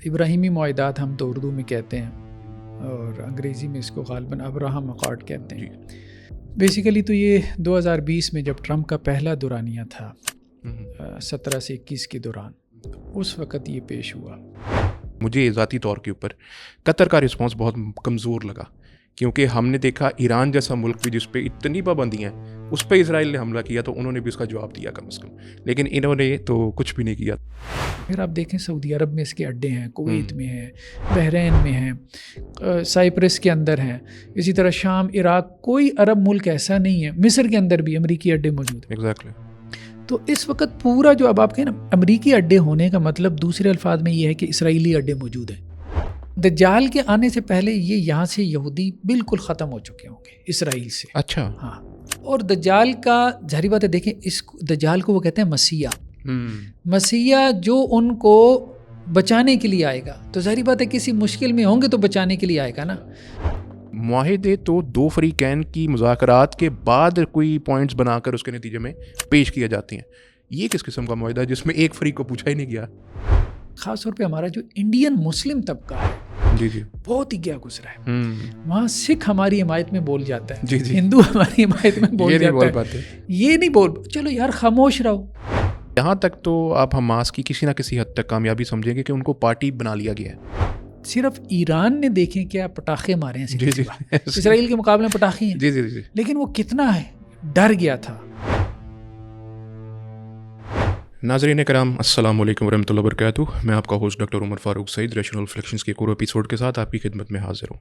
ابراہیمی معاہدات ہم تو اردو میں کہتے ہیں اور انگریزی میں اس کو غالباً ابراہم اکارڈ کہتے ہیں. بیسیکلی تو یہ 2020 میں جب ٹرمپ کا پہلا دورانیہ تھا 17 سے 21 کے دوران، اس وقت یہ پیش ہوا. مجھے ذاتی طور کے اوپر قطر کا رسپانس بہت کمزور لگا، کیونکہ ہم نے دیکھا ایران جیسا ملک بھی جس پہ اتنی پابندیاں ہیں اس پہ اسرائیل نے حملہ کیا تو انہوں نے بھی اس کا جواب دیا کم از کم، لیکن انہوں نے تو کچھ بھی نہیں کیا. پھر آپ دیکھیں سعودی عرب میں اس کے اڈے ہیں، کویت میں ہیں، بحرین میں ہیں، سائپرس کے اندر ہیں، اسی طرح شام، عراق، کوئی عرب ملک ایسا نہیں ہے. مصر کے اندر بھی امریکی اڈے موجود ہیں. ایگزیکٹلی. تو اس وقت پورا جو اب آپ کہیں نا امریکی اڈے ہونے کا مطلب دوسرے الفاظ میں یہ ہے کہ اسرائیلی اڈے موجود ہیں. دجال کے آنے سے پہلے یہ یہاں سے یہودی بالکل ختم ہو چکے ہوں گے اسرائیل سے. اچھا. ہاں. اور دجال کا ظاہری بات ہے، دیکھیں اس دجال کو وہ کہتے ہیں مسیح. مسیح جو ان کو بچانے کے لیے آئے گا، تو ظاہری بات ہے کسی مشکل میں ہوں گے تو بچانے کے لیے آئے گا نا. معاہدے تو دو فریقین کی مذاکرات کے بعد کوئی پوائنٹس بنا کر اس کے نتیجے میں پیش کیا جاتی ہیں. یہ کس قسم کا معاہدہ ہے جس میں ایک فریق کو پوچھا ہی نہیں گیا؟ خاص طور پہ ہمارا جو انڈین مسلم طبقہ ہے جی بہت ہی گیا گزرا ہے. وہاں سکھ ہماری حمایت میں بول جاتا ہے، جی ہندو ہماری حمایت میں بول جاتا ہے، یہ نہیں بول. چلو یار خاموش رہو. یہاں تک تو آپ حماس کی کسی نہ کسی حد تک کامیابی سمجھیں گے کہ ان کو پارٹی بنا لیا گیا ہے. صرف ایران نے دیکھیں کیا پٹاخے مارے ہیں. اسرائیل کے مقابلے میں پٹاخے ہیں. جی. لیکن وہ کتنا ہے ڈر گیا تھا. ناظرین کرام، السلام علیکم ورحمۃ اللہ وبرکاتہ. میں آپ کا ہوسٹ ڈاکٹر عمر فاروق سعید ریشنل ریفلیکشنز کے ایک اور ایپیسوڈ کے ساتھ آپ کی خدمت میں حاضر ہوں.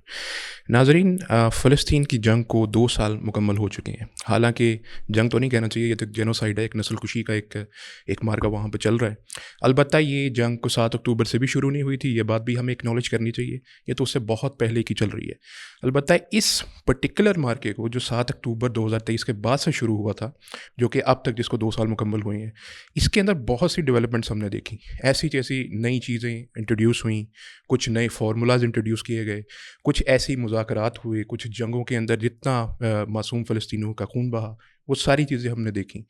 ناظرین، فلسطین کی جنگ کو 2 سال مکمل ہو چکے ہیں. حالانکہ جنگ تو نہیں کہنا چاہیے، یہ تو جینوسائیڈ ہے، ایک نسل کشی کا ایک مارکا وہاں پہ چل رہا ہے. البتہ یہ جنگ کو 7 اکتوبر سے بھی شروع نہیں ہوئی تھی، یہ بات بھی ہمیں اکنالج کرنی چاہیے. یہ تو اس سے بہت پہلے کی چل رہی ہے. البتہ اس پرٹیکولر مارکے کو جو 7 اکتوبر 2023 کے بعد سے شروع ہوا تھا، جو کہ اب تک جس کو 2 سال مکمل ہوئے ہیں، اس کے اندر بہت سی ڈیولپمنٹس ہم نے دیکھی. ایسی جیسی نئی چیزیں انٹروڈیوس ہوئیں، کچھ نئے فارمولاز انٹروڈیوس کیے گئے، کچھ ایسی مذاکرات ہوئے، کچھ جنگوں کے اندر جتنا معصوم فلسطینیوں کا خون بہا، وہ ساری چیزیں ہم نے دیکھیں.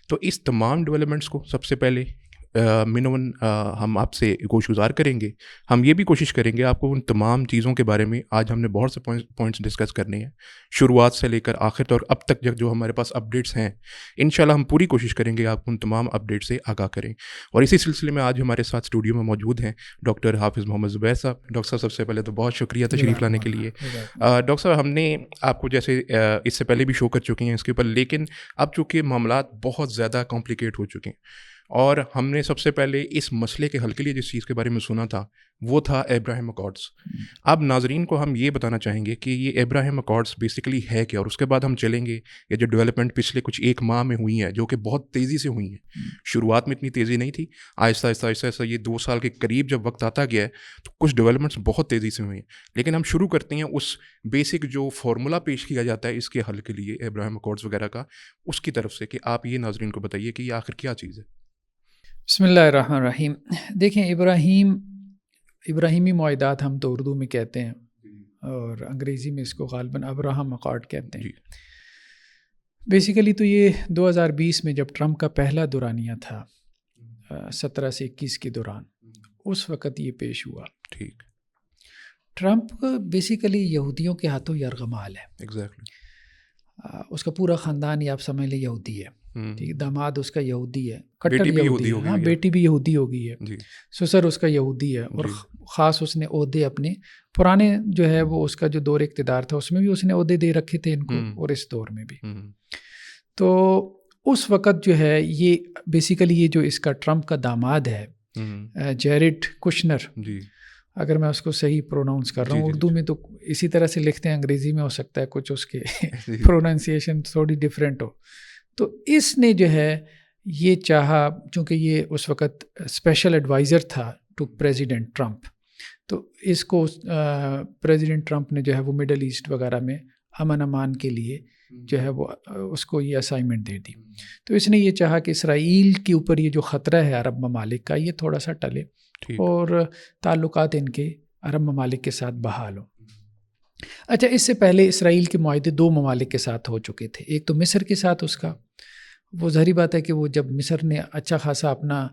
تو اس تمام ڈیولپمنٹس کو سب سے پہلے منون ہم آپ سے گوش گزار کریں گے. ہم یہ بھی کوشش کریں گے آپ کو ان تمام چیزوں کے بارے میں آج ہم نے بہت سے پوائنٹس ڈسکس کرنے ہیں، شروعات سے لے کر آخر تک اب تک جو ہمارے پاس اپڈیٹس ہیں. انشاءاللہ ہم پوری کوشش کریں گے آپ ان تمام اپڈیٹ سے آگاہ کریں. اور اسی سلسلے میں آج ہمارے ساتھ اسٹوڈیو میں موجود ہیں ڈاکٹر حافظ محمد زبیر صاحب. ڈاکٹر صاحب، سب سے پہلے تو بہت شکریہ تشریف لانے کے لیے. ڈاکٹر صاحب، ہم نے آپ کو جیسے اس سے پہلے بھی شو کر چکے ہیں اس کے اوپر، لیکن اب چونکہ معاملات بہت زیادہ کمپلیکیٹ ہو چکے ہیں اور ہم نے سب سے پہلے اس مسئلے کے حل کے لیے جس چیز کے بارے میں سنا تھا وہ تھا ابراہیم اکارڈس. اب ناظرین کو ہم یہ بتانا چاہیں گے کہ یہ ابراہیم اکارڈس بیسیکلی ہے کیا، اور اس کے بعد ہم چلیں گے یہ جو ڈیولپمنٹ پچھلے کچھ 1 ماہ میں ہوئی ہیں، جو کہ بہت تیزی سے ہوئی ہیں. شروعات میں اتنی تیزی نہیں تھی، آہستہ آہستہ یہ 2 سال کے قریب جب وقت آتا گیا ہے تو کچھ ڈیولپمنٹس بہت تیزی سے ہوئی ہیں. لیکن ہم شروع کرتے ہیں اس بیسک جو فارمولا پیش کیا جاتا ہے اس کے حل کے لیے ابراہیم اکارڈس وغیرہ کا، اس کی طرف سے کہ آپ یہ ناظرین کو بتائیے کہ یہ آخر کیا چیز ہے. بسم اللہ الرحمن الرحیم. دیکھیں ابراہیمی معاہدات ہم تو اردو میں کہتے ہیں اور انگریزی میں اس کو غالباً ابراہم اکارڈ کہتے ہیں. بیسیکلی تو یہ 2020 میں جب ٹرمپ کا پہلا دورانیہ تھا 17 سے 21 کے دوران، اس وقت یہ پیش ہوا. ٹھیک. ٹرمپ بیسیکلی یہودیوں کے ہاتھوں یرغمال ہے. ایگزیکٹلی. اس کا پورا خاندان یہ آپ سمجھ لیں یہودی ہے. ٹھیک. داماد اس کا یہودی ہے، کٹر بیٹی بھی یہودی ہے. ہاں، بیٹی بھی یہودی ہو گئی ہے. سسر اس کا یہودی ہے. اور خاص اس نے عہدے اپنے پرانے جو ہے وہ اس کا جو دور اقتدار تھا اس میں بھی اس نے عہدے دے رکھے تھے ان کو، اور اس دور میں بھی. تو اس وقت جو ہے یہ بیسیکلی یہ جو اس کا ٹرمپ کا داماد ہے جیرڈ کشنر، اگر میں اس کو صحیح پروناؤنس کر رہا ہوں، اردو میں تو اسی طرح سے لکھتے ہیں، انگریزی میں ہو سکتا ہے کچھ اس کے پروننسیشن تھوڑی ڈفرینٹ ہو. تو اس نے جو ہے یہ چاہا، چونکہ یہ اس وقت اسپیشل ایڈوائزر تھا ٹو پریزیڈنٹ ٹرمپ، تو اس کو پریزیڈنٹ ٹرمپ نے جو ہے وہ مڈل ایسٹ وغیرہ میں امن امان کے لیے جو ہے وہ اس کو یہ اسائنمنٹ دے دی. تو اس نے یہ چاہا کہ اسرائیل کے اوپر یہ جو خطرہ ہے عرب ممالک کا، یہ تھوڑا سا ٹلے اور تعلقات ان کے عرب ممالک کے ساتھ بحال ہوں. اچھا، اس سے پہلے اسرائیل کے معاہدے 2 ممالک کے ساتھ ہو چکے تھے. ایک تو مصر کے ساتھ اس کا، وہ ظاہری بات ہے کہ وہ جب مصر نے اچھا خاصا اپنا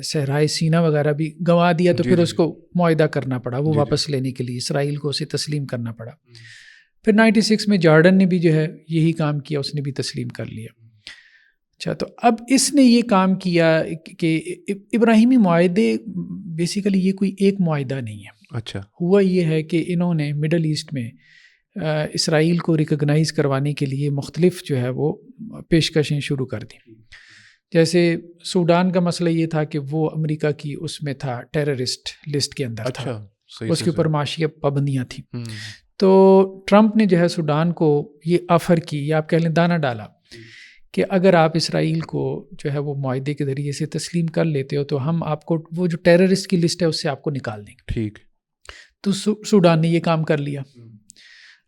صحرائے سینا وغیرہ بھی گنوا دیا تو پھر اس کو معاہدہ کرنا پڑا وہ واپس لینے کے لیے، اسرائیل کو اسے تسلیم کرنا پڑا. پھر 96 میں جارڈن نے بھی جو ہے یہی کام کیا، اس نے بھی تسلیم کر لیا. اچھا، تو اب اس نے یہ کام کیا کہ ابراہیمی معاہدے بیسیکلی یہ کوئی ایک معاہدہ نہیں ہے. اچھا، ہوا یہ ہے کہ انہوں نے مڈل ایسٹ میں اسرائیل کو ریکگنائز کروانے کے لیے مختلف جو ہے وہ پیشکشیں شروع کر دیں. جیسے سوڈان کا مسئلہ یہ تھا کہ وہ امریکہ کی اس میں تھا، ٹیررسٹ لسٹ کے اندر تھا، اس کے اوپر معاشی پابندیاں تھیں. تو ٹرمپ نے جو ہے سوڈان کو یہ آفر کی، یا آپ کہہ لیں دانہ ڈالا، کہ اگر آپ اسرائیل کو جو ہے وہ معاہدے کے ذریعے سے تسلیم کر لیتے ہو تو ہم آپ کو وہ جو ٹیررسٹ کی لسٹ ہے اس سے آپ کو نکال دیں گے. ٹھیک. تو سوڈان نے یہ کام کر لیا.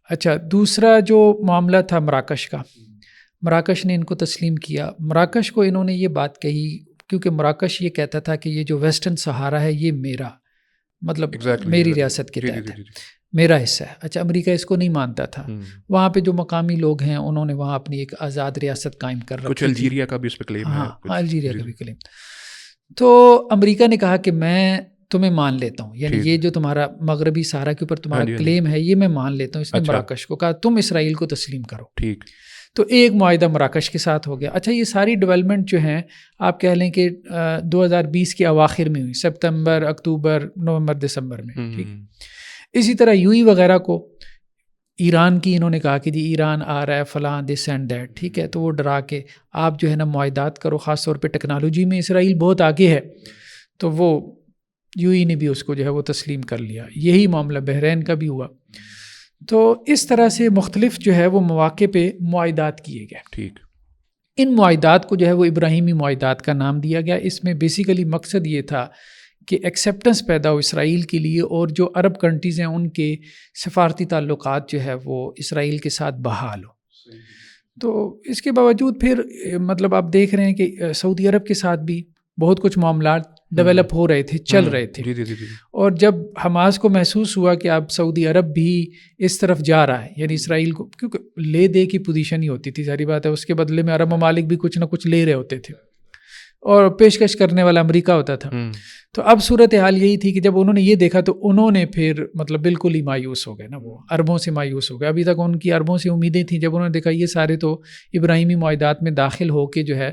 اچھا، دوسرا جو معاملہ تھا مراکش کا، مراکش نے ان کو تسلیم کیا. مراکش کو انہوں نے یہ بات کہی کیونکہ مراکش یہ کہتا تھا کہ یہ جو ویسٹرن سہارا ہے یہ میرا، مطلب میری ریاست کے تحت ہے، میرا حصہ ہے. اچھا، امریکہ اس کو نہیں مانتا تھا. وہاں پہ جو مقامی لوگ ہیں انہوں نے وہاں اپنی ایک آزاد ریاست قائم کر رکھی. کچھ الجیریا کا بھی اس پہ کلیم ہے. ہاں، الجیریا کا بھی کلیم. تو امریکہ نے کہا کہ میں تمہیں مان لیتا ہوں، یعنی یہ جو تمہارا مغربی صحرا کے اوپر تمہارا کلیم ہے یہ میں مان لیتا ہوں. اس نے مراکش کو کہا تم اسرائیل کو تسلیم کرو. ٹھیک. تو ایک معاہدہ مراکش کے ساتھ ہو گیا. اچھا، یہ ساری ڈیولپمنٹ جو ہیں آپ کہہ لیں کہ 2020 کے اواخر میں ہوئی، سپتمبر، اکتوبر، نومبر، دسمبر میں. ٹھیک. اسی طرح UAE وغیرہ کو ایران کی انہوں نے کہا کہ جی ایران آ رہا ہے فلاں دس اینڈ دیٹ. ٹھیک ہے، تو وہ ڈرا کے آپ جو ہے نا معاہدات کرو. خاص طور پہ ٹیکنالوجی میں اسرائیل بہت آگے ہے، تو وہ UAE نے بھی اس کو جو ہے وہ تسلیم کر لیا. یہی معاملہ بحرین کا بھی ہوا. تو اس طرح سے مختلف جو ہے وہ مواقع پہ معاہدات کیے گئے. ٹھیک. ان معاہدات کو جو ہے وہ ابراہیمی معاہدات کا نام دیا گیا. اس میں بیسیکلی مقصد یہ تھا کہ ایکسیپٹنس پیدا ہو اسرائیل کے لیے، اور جو عرب کنٹریز ہیں ان کے سفارتی تعلقات جو ہے وہ اسرائیل کے ساتھ بحال ہو. تو اس کے باوجود پھر مطلب آپ دیکھ رہے ہیں کہ سعودی عرب کے ساتھ بھی بہت کچھ معاملات ڈیولپ ہو رہے تھے، چل رہے تھے. اور جب حماس کو محسوس ہوا کہ اب سعودی عرب بھی اس طرف جا رہا ہے، یعنی اسرائیل کو، کیونکہ لے دے کی پوزیشن ہی ہوتی تھی، ظاہری بات ہے، اس کے بدلے میں عرب ممالک بھی کچھ نہ کچھ لے رہے ہوتے تھے اور پیشکش کرنے والا امریکہ ہوتا تھا. تو اب صورتحال یہی تھی کہ جب انہوں نے یہ دیکھا تو انہوں نے پھر مطلب بالکل ہی مایوس ہو گئے نا، وہ عربوں سے مایوس ہو گئے. ابھی تک ان کی عربوں سے امیدیں تھیں، جب انہوں نے دیکھا یہ سارے تو ابراہیمی معاہدات میں داخل ہو کے جو ہے،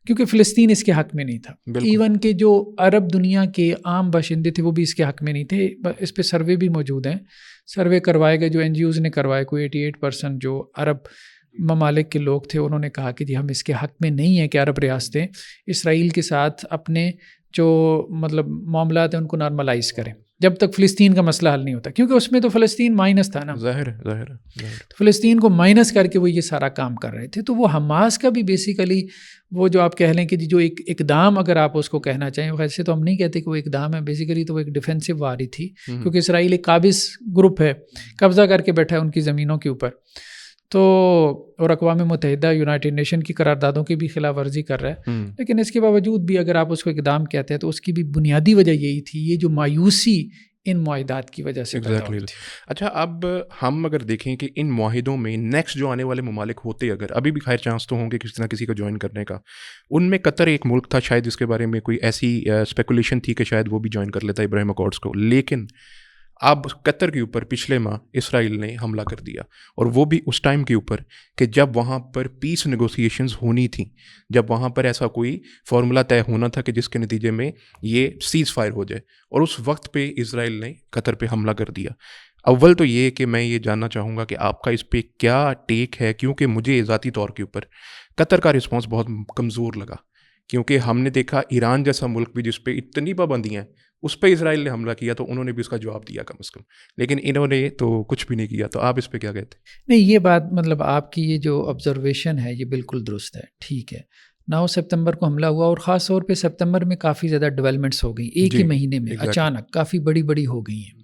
کیونکہ فلسطین اس کے حق میں نہیں تھا، ایون کہ جو عرب دنیا کے عام باشندے تھے وہ بھی اس کے حق میں نہیں تھے. اس پہ سروے بھی موجود ہیں، سروے کروائے گئے جو NGOز نے کروائے، کوئی 88% جو عرب ممالک کے لوگ تھے انہوں نے کہا کہ جی ہم اس کے حق میں نہیں ہیں کہ عرب ریاستیں اسرائیل کے ساتھ اپنے جو مطلب معاملات ہیں ان کو نارملائز کریں جب تک فلسطین کا مسئلہ حل نہیں ہوتا، کیونکہ اس میں تو فلسطین مائنس تھا نا. ظاہر فلسطین کو مائنس کر کے وہ یہ سارا کام کر رہے تھے. تو وہ حماس کا بھی بیسیکلی وہ جو آپ کہہ لیں کہ جو ایک اقدام اگر آپ اس کو کہنا چاہیں، ویسے تو ہم نہیں کہتے کہ وہ اقدام ہے، بیسیکلی تو وہ ایک ڈیفینسو وار ہی تھی، کیونکہ اسرائیل ایک قابض گروپ ہے، قبضہ کر کے بیٹھا ہے ان کی زمینوں کے اوپر. تو اور اقوام متحدہ یونائٹڈ نیشن کی قراردادوں کی بھی خلاف ورزی کر رہا ہے. لیکن اس کے باوجود بھی اگر آپ اس کو اقدام کہتے ہیں تو اس کی بھی بنیادی وجہ یہی تھی، یہ جو مایوسی ان معاہدات کی وجہ سے پیدا ہوئی تھی. اچھا، اب ہم اگر دیکھیں کہ ان معاہدوں میں نیکسٹ جو آنے والے ممالک ہوتے، اگر ابھی بھی خیر چانس تو ہوں گے کسی نہ کسی کا جوائن کرنے کا، ان میں قطر ایک ملک تھا شاید جس کے بارے میں کوئی ایسی اسپیکولیشن تھی کہ شاید وہ بھی جوائن کر لیتا ابراہیم اکارڈس کو. لیکن اب قطر کے اوپر پچھلے ماہ اسرائیل نے حملہ کر دیا، اور وہ بھی اس ٹائم کے اوپر کہ جب وہاں پر پیس نیگوسیشنز ہونی تھیں، جب وہاں پر ایسا کوئی فارمولا طے ہونا تھا کہ جس کے نتیجے میں یہ سیز فائر ہو جائے، اور اس وقت پہ اسرائیل نے قطر پہ حملہ کر دیا. اول تو یہ کہ میں یہ جاننا چاہوں گا کہ آپ کا اس پہ کیا ٹیک ہے، کیونکہ مجھے ذاتی طور کے اوپر قطر کا رسپانس بہت کمزور لگا، کیونکہ ہم نے دیکھا ایران جیسا ملک بھی جس پہ اتنی پابندیاں ہیں اس پہ اسرائیل نے حملہ کیا تو انہوں نے بھی اس کا جواب دیا کم از کم، لیکن انہوں نے تو کچھ بھی نہیں کیا. تو آپ اس پہ کیا کہتے ہیں؟ نہیں، یہ بات مطلب آپ کی یہ جو آبزرویشن ہے یہ بالکل درست ہے، ٹھیک ہے. 9 سپتمبر کو حملہ ہوا، اور خاص طور پہ سپتمبر میں کافی زیادہ ڈیولپمنٹس ہو گئی، ایک ہی مہینے میں اچانک کافی بڑی بڑی ہو گئی ہیں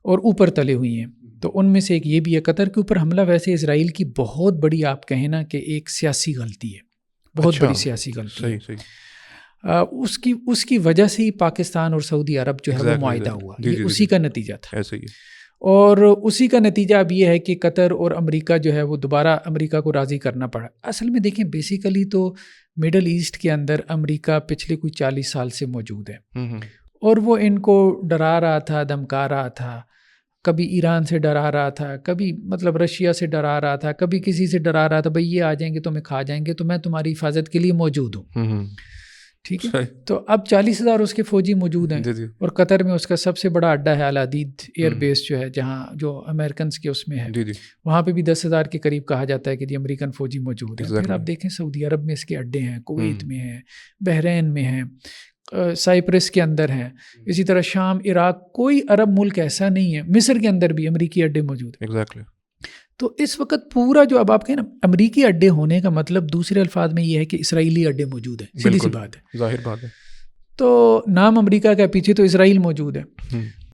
اور اوپر تلے ہوئی ہیں. تو ان میں سے ایک یہ بھی ہے. قطر کے اوپر حملہ ویسے اسرائیل کی بہت بڑی آپ کہیں نا کہ ایک سیاسی غلطی ہے، بہت بڑی سیاسی غلطی ہے. اس کی وجہ سے ہی پاکستان اور سعودی عرب جو ہے وہ معاہدہ ہوا، یہ اسی کا نتیجہ تھا. اور اسی کا نتیجہ اب یہ ہے کہ قطر اور امریکہ جو ہے وہ دوبارہ امریکہ کو راضی کرنا پڑا. اصل میں دیکھیں بیسیکلی تو مڈل ایسٹ کے اندر امریکہ پچھلے کوئی 40 سال سے موجود ہے اور وہ ان کو ڈرا رہا تھا, دھمکا رہا تھا, کبھی ایران سے ڈرا رہا تھا, کبھی مطلب رشیا سے ڈرا رہا تھا, کبھی کسی سے ڈرا رہا تھا, بھئی یہ آ جائیں گے تمہیں کھا جائیں گے, تو میں تمہاری حفاظت کے لیے موجود ہوں. ٹھیک ہے, تو اب 40,000 اس کے فوجی موجود ہیں اور قطر میں اس کا سب سے بڑا اڈا ہے العدید ایئر بیس جو ہے, جہاں جو امریکنز کے اس میں ہے, وہاں پہ بھی 10,000 کے قریب کہا جاتا ہے کہ جی امریکن فوجی موجود ہیں. پھر آپ دیکھیں سعودی عرب میں اس کے اڈے ہیں, کویت میں ہیں, بحرین میں ہیں, سائپرس کے اندر ہیں, اسی طرح شام, عراق, کوئی عرب ملک ایسا نہیں ہے. مصر کے اندر بھی امریکی اڈے موجود ہیں. تو اس وقت پورا جو اب آپ کہیں نا امریکی اڈے ہونے کا مطلب دوسرے الفاظ میں یہ ہے کہ اسرائیلی اڈے موجود ہیں. سیدھی سی بات ہے, ظاہر بات ہے. تو نام امریکہ کا پیچھے تو اسرائیل موجود ہے.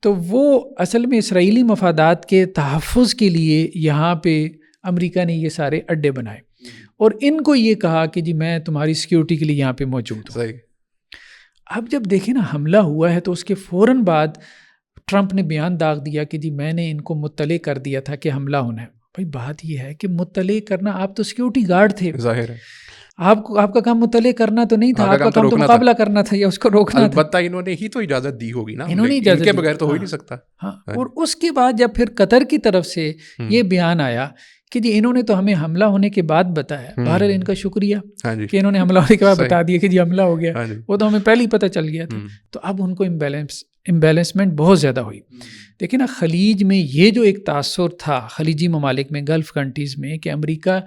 تو وہ اصل میں اسرائیلی مفادات کے تحفظ کے لیے یہاں پہ امریکہ نے یہ سارے اڈے بنائے اور ان کو یہ کہا کہ جی میں تمہاری سیکیورٹی کے لیے یہاں پہ موجود ہوں. اب جب دیکھیں نا حملہ ہوا ہے تو اس کے فوراً بعد ٹرمپ نے بیان داغ دیا کہ جی میں نے ان کو مطلع کر دیا تھا کہ حملہ ہونا ہے. بھائی بات یہ ہے کہ مطلع کرنا, آپ تو سیکیورٹی گارڈ تھے, ظاہر ہے آپ کا کام مطلع کرنا تو نہیں تھا, آپ کا کام تو مقابلہ کرنا تھا یا اس کو روکنا تھا. البتہ انہوں نے ہی تو اجازت دی ہوگی نا, انہوں نے ان کے بغیر تو ہو ہی نہیں سکتا. ہاں, اور اس کے بعد جب پھر قطر کی طرف سے یہ بیان آیا کہ جی انہوں نے تو ہمیں حملہ ہونے کے بعد بتایا, بہرحال ان کا شکریہ کہ انہوں نے حملہ ہونے کے بعد بتا دیا کہ جی حملہ ہو گیا, وہ تو ہمیں پہلے ہی پتہ چل گیا تھا. تو اب ان کو امبیلنسمنٹ بہت زیادہ ہوئی. دیکھیں نا خلیج میں یہ جو ایک تاثر تھا خلیجی ممالک میں, گلف کنٹریز میں, کہ امریکہ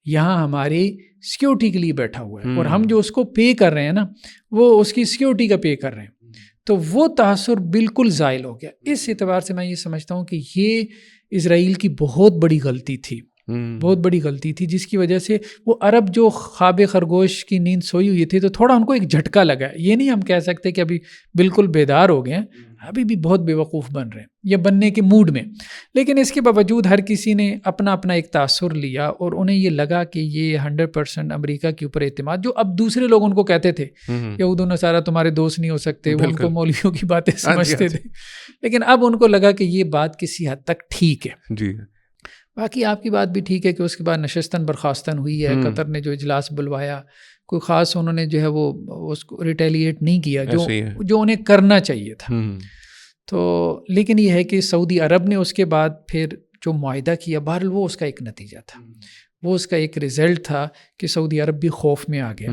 یہاں ہمارے سیکیورٹی کے لیے بیٹھا ہوا ہے اور ہم جو اس کو پے کر رہے ہیں نا وہ اس کی سیکیورٹی کا پے کر رہے ہیں, تو وہ تاثر بالکل زائل ہو گیا. اس اعتبار سے میں یہ سمجھتا ہوں کہ یہ اسرائیل کی بہت بڑی غلطی تھی, بہت بڑی غلطی تھی, جس کی وجہ سے وہ عرب جو خواب خرگوش کی نیند سوئی ہوئی تھی تو تھوڑا ان کو ایک جھٹکا لگا. یہ نہیں ہم کہہ سکتے کہ ابھی بالکل بیدار ہو گئے ہیں, ابھی بھی بہت بے وقوف بن رہے ہیں یا بننے کے موڈ میں, لیکن اس کے باوجود ہر کسی نے اپنا اپنا ایک تاثر لیا اور انہیں یہ لگا کہ یہ 100% امریکہ کے اوپر اعتماد, جو اب دوسرے لوگ ان کو کہتے تھے یہود و نصارہ تمہارے دوست نہیں ہو سکتے, وہ ان کو مولویوں کی باتیں سمجھتے تھے, لیکن اب ان کو لگا کہ یہ بات کسی حد تک ٹھیک ہے. باقی آپ کی بات بھی ٹھیک ہے کہ اس کے بعد نشستاً برخاستن ہوئی ہے, قطر نے جو اجلاس بلوایا کوئی خاص انہوں نے جو ہے وہ اس کو ریٹیلیٹ نہیں کیا جو انہیں کرنا چاہیے تھا. تو لیکن یہ ہے کہ سعودی عرب نے اس کے بعد پھر جو معاہدہ کیا, بہرحال وہ اس کا ایک نتیجہ تھا, وہ اس کا ایک رزلٹ تھا کہ سعودی عرب بھی خوف میں آ گیا.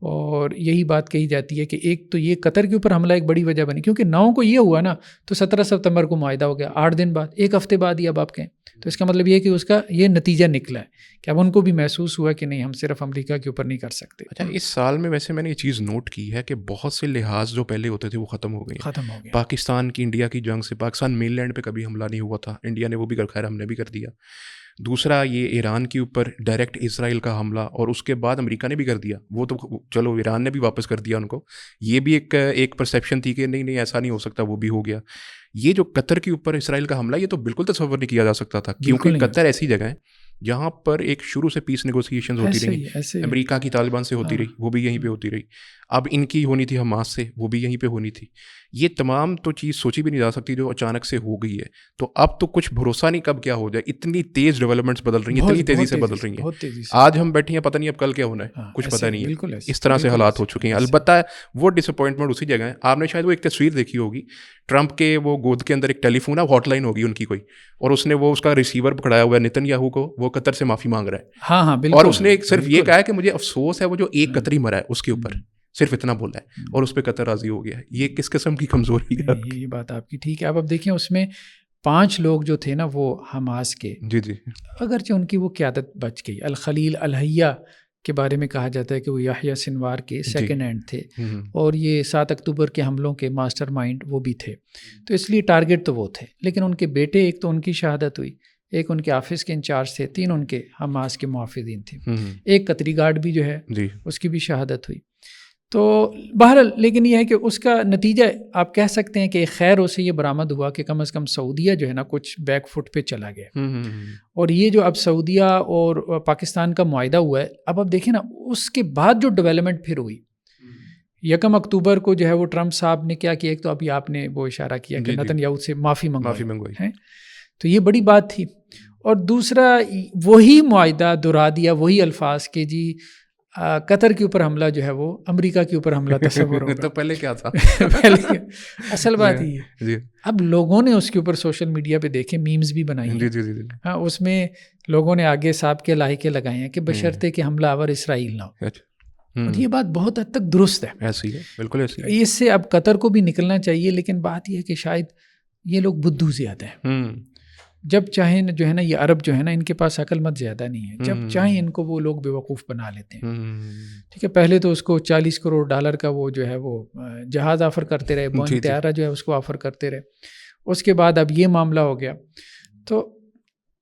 اور یہی بات کہی جاتی ہے کہ ایک تو یہ قطر کے اوپر حملہ ایک بڑی وجہ بنی, کیونکہ 9 کو یہ ہوا نا تو 17 ستمبر کو معاہدہ ہو گیا, 8 دن بعد, ایک ہفتے بعد ہی اب آپ کہیں, تو اس کا مطلب یہ ہے کہ اس کا یہ نتیجہ نکلا ہے کہ اب ان کو بھی محسوس ہوا کہ نہیں ہم صرف امریکہ کے اوپر نہیں کر سکتے. اچھا, اس سال میں ویسے میں نے یہ چیز نوٹ کی ہے کہ بہت سے لحاظ جو پہلے ہوتے تھے وہ ختم ہو گئے. پاکستان کی انڈیا کی جنگ سے پاکستان مین لینڈ پہ کبھی حملہ نہیں ہوا تھا, انڈیا نے وہ بھی کر, خیر ہم نے بھی کر دیا. دوسرا یہ ایران کے اوپر ڈائریکٹ اسرائیل کا حملہ, اور اس کے بعد امریکہ نے بھی کر دیا, وہ تو چلو ایران نے بھی واپس کر دیا ان کو, یہ بھی ایک پرسیپشن تھی کہ نہیں ایسا نہیں ہو سکتا, وہ بھی ہو گیا. یہ جو قطر کے اوپر اسرائیل کا حملہ, یہ تو بالکل تصور نہیں کیا جا سکتا تھا, کیونکہ قطر ایسی جگہ ہے جہاں پر ایک شروع سے پیس نیگوسیشنز ہوتی رہی, امریکہ کی طالبان سے ہوتی رہی, وہ بھی یہیں پہ ہوتی رہی, اب ان کی ہونی تھی حماس سے, وہ بھی یہیں پہ ہونی تھی. یہ تمام تو چیز سوچی بھی نہیں جا سکتی جو اچانک سے ہو گئی ہے. تو اب تو کچھ بھروسہ نہیں کب کیا ہو جائے, اتنی تیز ڈیولپمنٹس بدل رہی ہیں, اتنی تیزی سے بدل رہی ہیں. آج ہم بیٹھے ہیں, پتہ نہیں اب کل کیا ہونا ہے, کچھ پتہ نہیں ہے, اس طرح سے حالات ہو چکے ہیں. البتہ وہ ڈس اپوائنٹمنٹ اسی جگہ ہے. آپ نے شاید وہ ایک تصویر دیکھی ہوگی, ٹرمپ کے وہ گود کے اندر ایک ٹیلی فون ہاٹ لائن ہوگی ان کی کوئی, اور اس نے وہ اس کا ریسیور پکڑایا ہوا ہے نتن یاہو کو, وہ قطر سے معافی مانگ رہا ہے. اور اس نے صرف یہ کہا ہے کہ مجھے افسوس ہے وہ جو ایک قطری مرا ہے اس کے اوپر, صرف اتنا بولا ہے, اور اس پہ قطر راضی ہو گیا ہے. یہ کس قسم کی کمزوری ہے؟ یہ بات آپ کی ٹھیک ہے. اب دیکھیں اس میں 5 لوگ جو تھے نا وہ حماس کے, جی اگرچہ ان کی وہ قیادت بچ گئی. الخلیل الحیہ کے بارے میں کہا جاتا ہے کہ وہ یحییٰ سنوار کے سیکنڈ ہینڈ تھے, اور یہ 7 اکتوبر کے حملوں کے ماسٹر مائنڈ وہ بھی تھے, تو اس لیے ٹارگٹ تو وہ تھے. لیکن ان کے بیٹے, ایک تو ان کی شہادت ہوئی, ایک ان کے آفس کے انچارج تھے, 3 ان کے حماس کے محافظین تھے, ایک قطری گارڈ بھی جو ہے اس کی بھی شہادت ہوئی. تو بہرحال لیکن یہ ہے کہ اس کا نتیجہ آپ کہہ سکتے ہیں کہ خیر اسے یہ برآمد ہوا کہ کم از کم سعودیہ جو ہے نا کچھ بیک فٹ پہ چلا گیا. اور یہ جو اب سعودیہ اور پاکستان کا معاہدہ ہوا ہے, اب دیکھیں نا اس کے بعد جو ڈیولپمنٹ پھر ہوئی 1 اکتوبر کو جو ہے وہ ٹرمپ صاحب نے کیا کہ ایک تو ابھی آپ نے وہ اشارہ کیا کہ نتن یاہو سے معافی منگوائی ہے, تو یہ بڑی بات تھی. اور دوسرا وہی معاہدہ دہرا دیا, وہی الفاظ کہ جی قطر کے اوپر حملہ جو ہے وہ امریکہ کے اوپر حملہ تصور ہوگا. تو پہلے کیا تھا؟ پہلے اصل بات یہ ہے اب لوگوں نے اس کے اوپر سوشل میڈیا پہ دیکھے میمز بھی بنائی ہیں. ہاں, اس میں لوگوں نے آگے صاحب کے لائحے لگائے ہیں کہ بشرطے کہ حملہ آور اسرائیل نہ ہو. اور یہ بات بہت حد تک درست ہے. ایسی ہے, بالکل ایسی ہے. اس سے اب قطر کو بھی نکلنا چاہیے, لیکن بات یہ ہے کہ شاید یہ لوگ بدھو زیادہ ہیں. جب چاہیں جو ہے نا یہ عرب جو ہے نا ان کے پاس عقل مت زیادہ نہیں ہے, جب چاہیں ان کو وہ لوگ بیوقوف بنا لیتے ہیں. ٹھیک ہے, پہلے تو اس کو $40 کروڑ کا وہ جو ہے وہ جہاز آفر کرتے رہے, بوئنگ طیارہ جو ہے اس کو آفر کرتے رہے. اس کے بعد اب یہ معاملہ ہو گیا. تو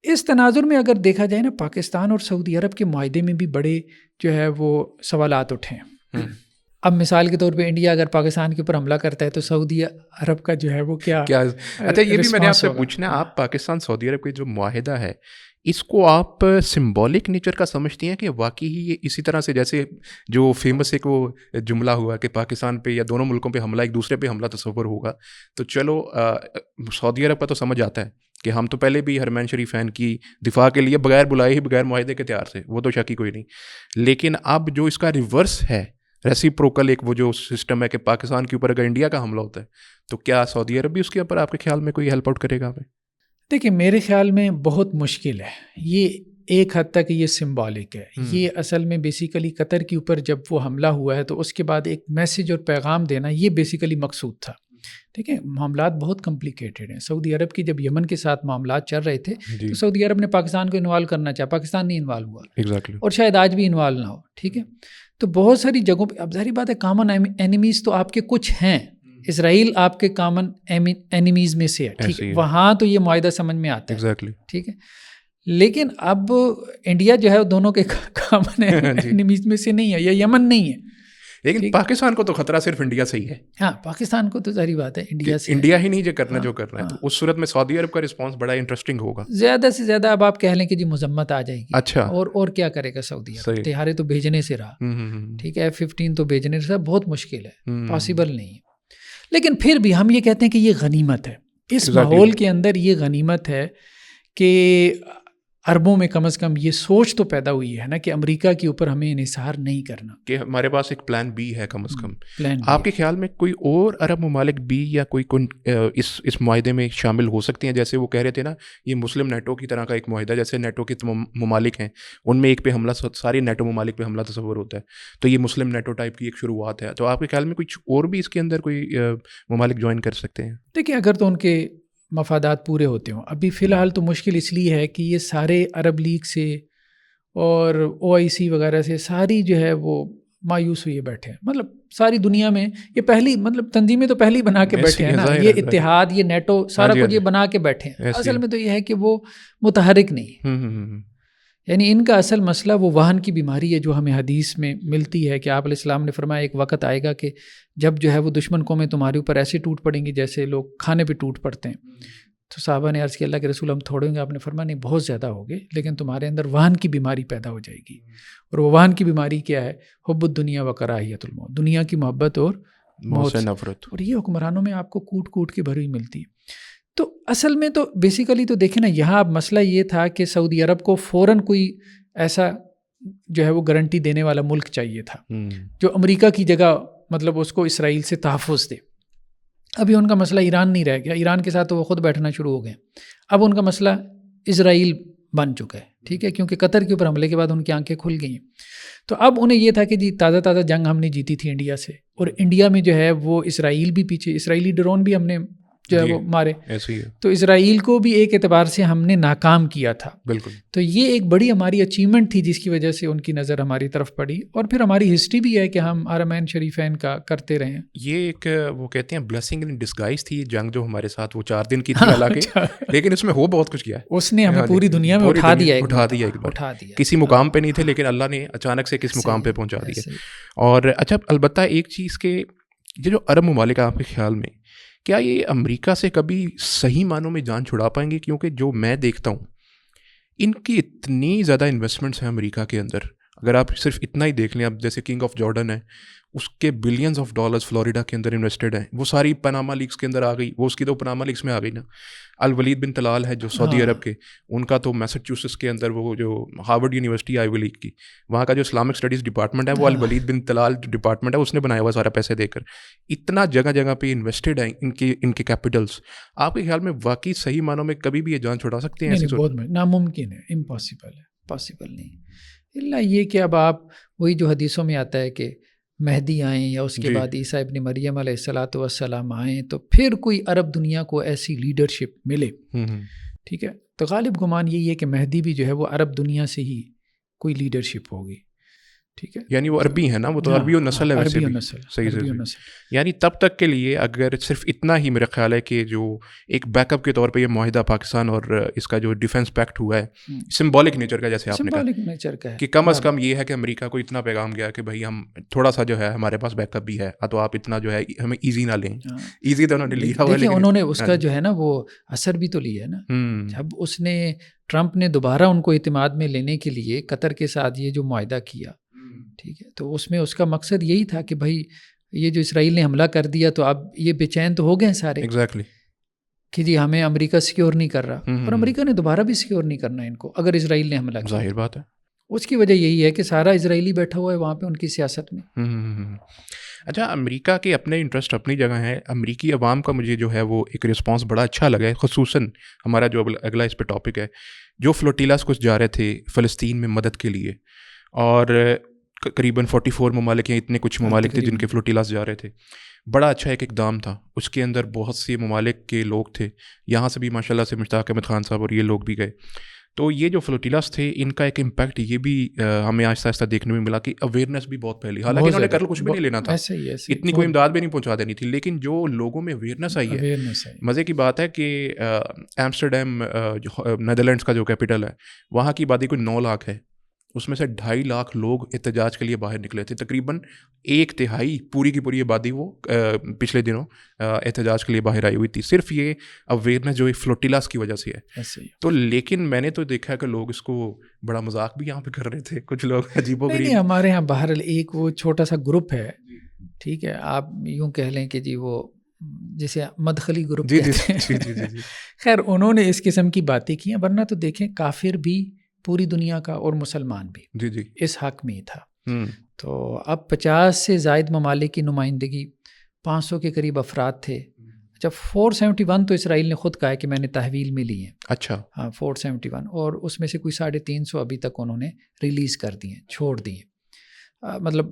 اس تناظر میں اگر دیکھا جائے نا پاکستان اور سعودی عرب کے معاہدے میں بھی بڑے جو ہے وہ سوالات اٹھے ہیں. اب مثال کے طور پہ انڈیا اگر پاکستان کے اوپر حملہ کرتا ہے تو سعودی عرب کا جو ہے وہ کیا اچھا یہ بھی میں نے آپ سے پوچھنا, آپ پاکستان سعودی عرب کا جو معاہدہ ہے اس کو آپ سمبولک نیچر کا سمجھتی ہیں کہ واقعی ہی اسی طرح سے جیسے جو فیمس ایک وہ جملہ ہوا کہ پاکستان پہ یا دونوں ملکوں پہ حملہ ایک دوسرے پہ حملہ تصور ہوگا, تو چلو سعودی عرب کا تو سمجھ آتا ہے کہ ہم تو پہلے بھی حرمین شریفین کی دفاع کے لیے بغیر بلائے ہی بغیر معاہدے کے تیار تھے, وہ تو شکی کوئی نہیں. لیکن اب جو اس کا ریورس ہے ریسیپروکل ایک وہ جو سسٹم ہے کہ پاکستان کے اوپر اگر انڈیا کا حملہ ہوتا ہے تو کیا سعودی عرب بھی اس کے اوپر آپ کے خیال میں کوئی ہیلپ آؤٹ کرے گا؟ دیکھیں میرے خیال میں بہت مشکل ہے یہ, ایک حد تک یہ سمبولک ہے. یہ اصل میں بیسیکلی قطر کے اوپر جب وہ حملہ ہوا ہے تو اس کے بعد ایک میسیج اور پیغام دینا یہ بیسیکلی مقصود تھا. ٹھیک ہے, معاملات بہت کمپلیکیٹڈ ہیں. سعودی عرب کی جب یمن کے ساتھ معاملات چل رہے تھے تو سعودی عرب نے پاکستان کو انوالو کرنا چاہا, پاکستان نہیں انوالو ہوا اور شاید آج بھی انوالو نہ ہو. ٹھیک ہے, تو بہت ساری جگہوں پہ اب ظاہری بات ہے کامن اینیمیز تو آپ کے کچھ ہیں. اسرائیل آپ کے کامن اینیمیز میں سے ہے. ٹھیک ہے, وہاں تو یہ معاہدہ سمجھ میں آتا ہے. ٹھیک ہے, لیکن اب انڈیا جو ہے دونوں کے کامن اینیمیز میں سے نہیں ہے, یا یمن نہیں ہے. لیکن پاکستان کو تو خطرہ صرف انڈیا سے ہی ہے. ہاں, پاکستان کو تو ظاہری بات ہے انڈیا سے, انڈیا ہی نہیں جو کرنا جو کرنا ہے. تو اس صورت میں سعودی عرب کا رسپانس بڑا انٹرسٹنگ ہوگا. زیادہ سے زیادہ اب آپ کہہ لیں کہ جی مذمت آ جائے گی. اچھا, اور کیا کرے گا سعودی عرب؟ طیارے تو بھیجنے سے رہا. ٹھیک ہے, F-15 تو بھیجنے سے بہت مشکل ہے, پاسبل نہیں ہے. لیکن پھر بھی ہم یہ کہتے ہیں کہ یہ غنیمت ہے. اس ماحول کے اندر یہ غنیمت ہے کہ عربوں میں کم از کم یہ سوچ تو پیدا ہوئی ہے نا کہ امریکہ کے اوپر ہمیں انحصار نہیں کرنا, کہ ہمارے پاس ایک پلان بی ہے کم از کم. آپ کے خیال میں کوئی اور عرب ممالک بھی یا کوئی اس معاہدے میں شامل ہو سکتے ہیں؟ جیسے وہ کہہ رہے تھے نا یہ مسلم نیٹو کی طرح کا ایک معاہدہ, جیسے نیٹو کے ممالک ہیں ان میں ایک پہ حملہ, ساری نیٹو ممالک پہ حملہ تصور ہوتا ہے, تو یہ مسلم نیٹو ٹائپ کی ایک شروعات ہے. تو آپ کے خیال میں کچھ اور بھی اس کے اندر کوئی ممالک جوائن کر سکتے ہیں؟ دیکھیں اگر تو ان کے مفادات پورے ہوتے ہوں. ابھی فی الحال تو مشکل اس لیے ہے کہ یہ سارے عرب لیگ سے اور OIC وغیرہ سے ساری جو ہے وہ مایوس ہوئے بیٹھے ہیں. مطلب ساری دنیا میں یہ پہلی مطلب تنظیمیں تو پہلی بنا کے بیٹھے ہیں نا, یہ اتحاد یہ نیٹو سارا کچھ یہ بنا کے بیٹھے ہیں. اصل میں تو یہ ہے کہ وہ متحرک نہیں. یعنی ان کا اصل مسئلہ وہ وہن کی بیماری ہے جو ہمیں حدیث میں ملتی ہے کہ آپ علیہ السلام نے فرمایا ایک وقت آئے گا کہ جب جو ہے وہ دشمن قومیں تمہارے اوپر ایسے ٹوٹ پڑیں گی جیسے لوگ کھانے پہ ٹوٹ پڑتے ہیں. تو صحابہ نے عرض کیا اللہ کے رسول ہم تھوڑے ہوں گے. آپ نے فرمایا نہیں بہت زیادہ ہوگے, لیکن تمہارے اندر وہن کی بیماری پیدا ہو جائے گی. اور وہ وہن کی بیماری کیا ہے؟ حب الدنیا و کراہیت الموت, دنیا کی محبت اور موت سے نفرت. اور یہ حکمرانوں میں آپ کو کوٹ کوٹ کے بھری ملتی ہے. تو اصل میں تو بیسیکلی تو دیکھیں نا یہاں اب مسئلہ یہ تھا کہ سعودی عرب کو فوراً کوئی ایسا جو ہے وہ گارنٹی دینے والا ملک چاہیے تھا جو امریکہ کی جگہ مطلب اس کو اسرائیل سے تحفظ دے. ابھی ان کا مسئلہ ایران نہیں رہ گیا, ایران کے ساتھ تو وہ خود بیٹھنا شروع ہو گئے. اب ان کا مسئلہ اسرائیل بن چکا ہے. ٹھیک ہے, کیونکہ قطر کے اوپر حملے کے بعد ان کی آنکھیں کھل گئی ہیں. تو اب انہیں یہ تھا کہ جی تازہ جنگ ہم نے جیتی تھی انڈیا سے, اور انڈیا میں جو ہے وہ اسرائیل بھی پیچھے, اسرائیلی ڈرون بھی ہم نے جو ہے وہ مارے. تو اسرائیل کو بھی ایک اعتبار سے ہم نے ناکام کیا تھا. بالکل. تو یہ ایک بڑی ہماری اچیومنٹ تھی جس کی وجہ سے ان کی نظر ہماری طرف پڑی, اور پھر ہماری ہسٹری بھی ہے کہ ہم حرمین شریفین کا کرتے رہے ہیں. یہ ایک وہ کہتے ہیں بلیسنگ ان ڈسگائز تھی جنگ جو ہمارے ساتھ وہ 4 دن کی تھی حالانکہ, لیکن اس میں ہو بہت کچھ کیا. اس نے ہمیں پوری دنیا میں اٹھا دیا ایک بار. کسی مقام پہ نہیں تھے لیکن اللہ نے اچانک سے کس مقام پہ پہنچا دیا. اور اچھا البتہ ایک چیز کہ یہ جو عرب ممالک آپ کے خیال میں کیا یہ امریکہ سے کبھی صحیح معنوں میں جان چھڑا پائیں گے؟ کیونکہ جو میں دیکھتا ہوں ان کی اتنی زیادہ انویسٹمنٹس ہیں امریکہ کے اندر, اگر آپ صرف اتنا ہی دیکھ لیں، اب جیسے کنگ آف جارڈن ہے، اس کے بلینز آف ڈالرز فلوریڈا کے اندر انویسٹڈ ہیں، وہ ساری پاناما لیکس کے اندر آ گئی، وہ اس کی تو پاناما لیکس میں آ گئی نا. الولید بن طلال ہے جو سعودی عرب کے، ان کا تو میساچوسٹس کے اندر وہ جو Harvard University Ivy League کی، وہاں کا جو اسلامک اسٹڈیز ڈپارٹمنٹ ہے وہ الولید بن طلال ڈپارٹمنٹ ہے، اس نے بنایا ہوا سارا پیسے دے کر. اتنا جگہ جگہ پہ انویسٹڈ ہیں ان کے کیپٹلس. آپ کے خیال میں واقعی صحیح معنوں میں کبھی بھی یہ جان چھڑا سکتے ہیں؟ بہت ناممکن ہے، امپاسبل ہے، پاسبل نہیں. اللہ یہ کہ اب آپ وہی جو حدیثوں میں آتا ہے کہ مہدی آئیں یا اس کے بعد عیسیٰ ابن مریم علیہ الصلاۃ والسلام آئیں تو پھر کوئی عرب دنیا کو ایسی لیڈرشپ ملے. ٹھیک ہے، تو غالب گمان یہی ہے کہ مہدی بھی جو ہے وہ عرب دنیا سے ہی کوئی لیڈرشپ ہوگی. ٹھیک ہے، یعنی وہ عربی ہے نا، وہ تو عربی و نسل ہے ویسے بھی. صحیح سے یعنی تب تک کے لیے اگر صرف اتنا ہی میرا خیال ہے کہ جو ایک بیک اپ کے طور پہ یہ معاہدہ پاکستان اور اس کا جو ڈیفینس پیکٹ ہوا ہے سمبولک نیچر کا، جیسے آپ نے کہا کہ کم از کم یہ ہے کہ امریکہ کو اتنا پیغام گیا کہ بھائی ہم تھوڑا سا جو ہے ہمارے پاس بیک اپ بھی ہے، تو آپ اتنا جو ہے ہمیں ایزی نہ لیں. ایزی تو انہوں نے لیا ہوا، لیکن انہوں نے اس کا جو ہے نا وہ اثر بھی تو لیا ہے نا. جب اس نے ٹرمپ نے دوبارہ ان کو اعتماد میں لینے کے لیے قطر کے ساتھ یہ جو معاہدہ کیا، ٹھیک ہے، تو اس میں اس کا مقصد یہی تھا کہ بھائی یہ جو اسرائیل نے حملہ کر دیا تو اب یہ بے چین تو ہو گئے سارے کہ جی ہمیں امریکہ سیکیور نہیں کر رہا، اور امریکہ نے دوبارہ بھی سیکیور نہیں کرنا ان کو اگر اسرائیل نے حملہ کیا. ظاہر بات ہے. اس کی وجہ یہی ہے کہ سارا اسرائیلی بیٹھا ہوا ہے وہاں پہ ان کی سیاست میں. اچھا، امریکہ کے اپنے انٹرسٹ اپنی جگہ ہیں، امریکی عوام کا مجھے جو ہے وہ ایک رسپانس بڑا اچھا لگا ہے، خصوصاً ہمارا جو اگلا اس پہ ٹاپک ہے، جو فلوٹیلاز کچھ جا رہے تھے فلسطین میں مدد کے لیے، اور قریباً 44 ممالک ہیں، اتنے کچھ ممالک تھے جن کے فلوٹیلاز جا رہے تھے. بڑا اچھا ایک اقدام تھا، اس کے اندر بہت سے ممالک کے لوگ تھے، یہاں سے بھی ماشاء اللہ سے مشتاق احمد خان صاحب اور یہ لوگ بھی گئے. تو یہ جو فلوٹیلاز تھے ان کا ایک امپیکٹ یہ بھی ہمیں آہستہ آہستہ دیکھنے میں ملا کہ اویئرنیس بھی بہت پھیلی، حالانکہ انہوں نے کر کچھ بھی نہیں لینا تھا، اتنی کوئی امداد بھی نہیں پہنچا دینی تھی، لیکن جو لوگوں میں اویئرنیس آئی ہے. مزے کی بات ہے کہ ایمسٹرڈیم نیدرلینڈس کا جو کیپٹل ہے، وہاں کی آبادی کوئی 9 لاکھ ہے، اس میں سے 2.5 لاکھ لوگ احتجاج کے لیے باہر نکلے تھے. تقریباً 1/3 پوری کی پوری آبادی وہ پچھلے دنوں احتجاج کے لیے باہر آئی ہوئی تھی، صرف یہ اویئرنیس جو فلوٹیلاز کی وجہ سے ہے. تو لیکن میں نے تو دیکھا کہ لوگ اس کو بڑا مذاق بھی یہاں پہ کر رہے تھے، کچھ لوگ عجیب و غریب. ہمارے یہاں بہرحال ایک وہ چھوٹا سا گروپ ہے، ٹھیک ہے، آپ یوں کہہ لیں کہ جی وہ جیسے مدخلی گروپ کہتے ہیں. خیر انہوں نے اس قسم کی باتیں کی ہیں، ورنہ تو دیکھیں کافر بھی پوری دنیا کا اور مسلمان بھی اس حق میں ہی تھا. تو اب 50 سے زائد ممالک کی نمائندگی، 500 کے قریب افراد تھے. اچھا 471 تو اسرائیل نے خود کہا ہے کہ میں نے تحویل میں لی ہیں. اچھا ہاں 471، اور اس میں سے کوئی 350 ابھی تک انہوں نے ریلیز کر دی ہیں، چھوڑ دی ہیں، مطلب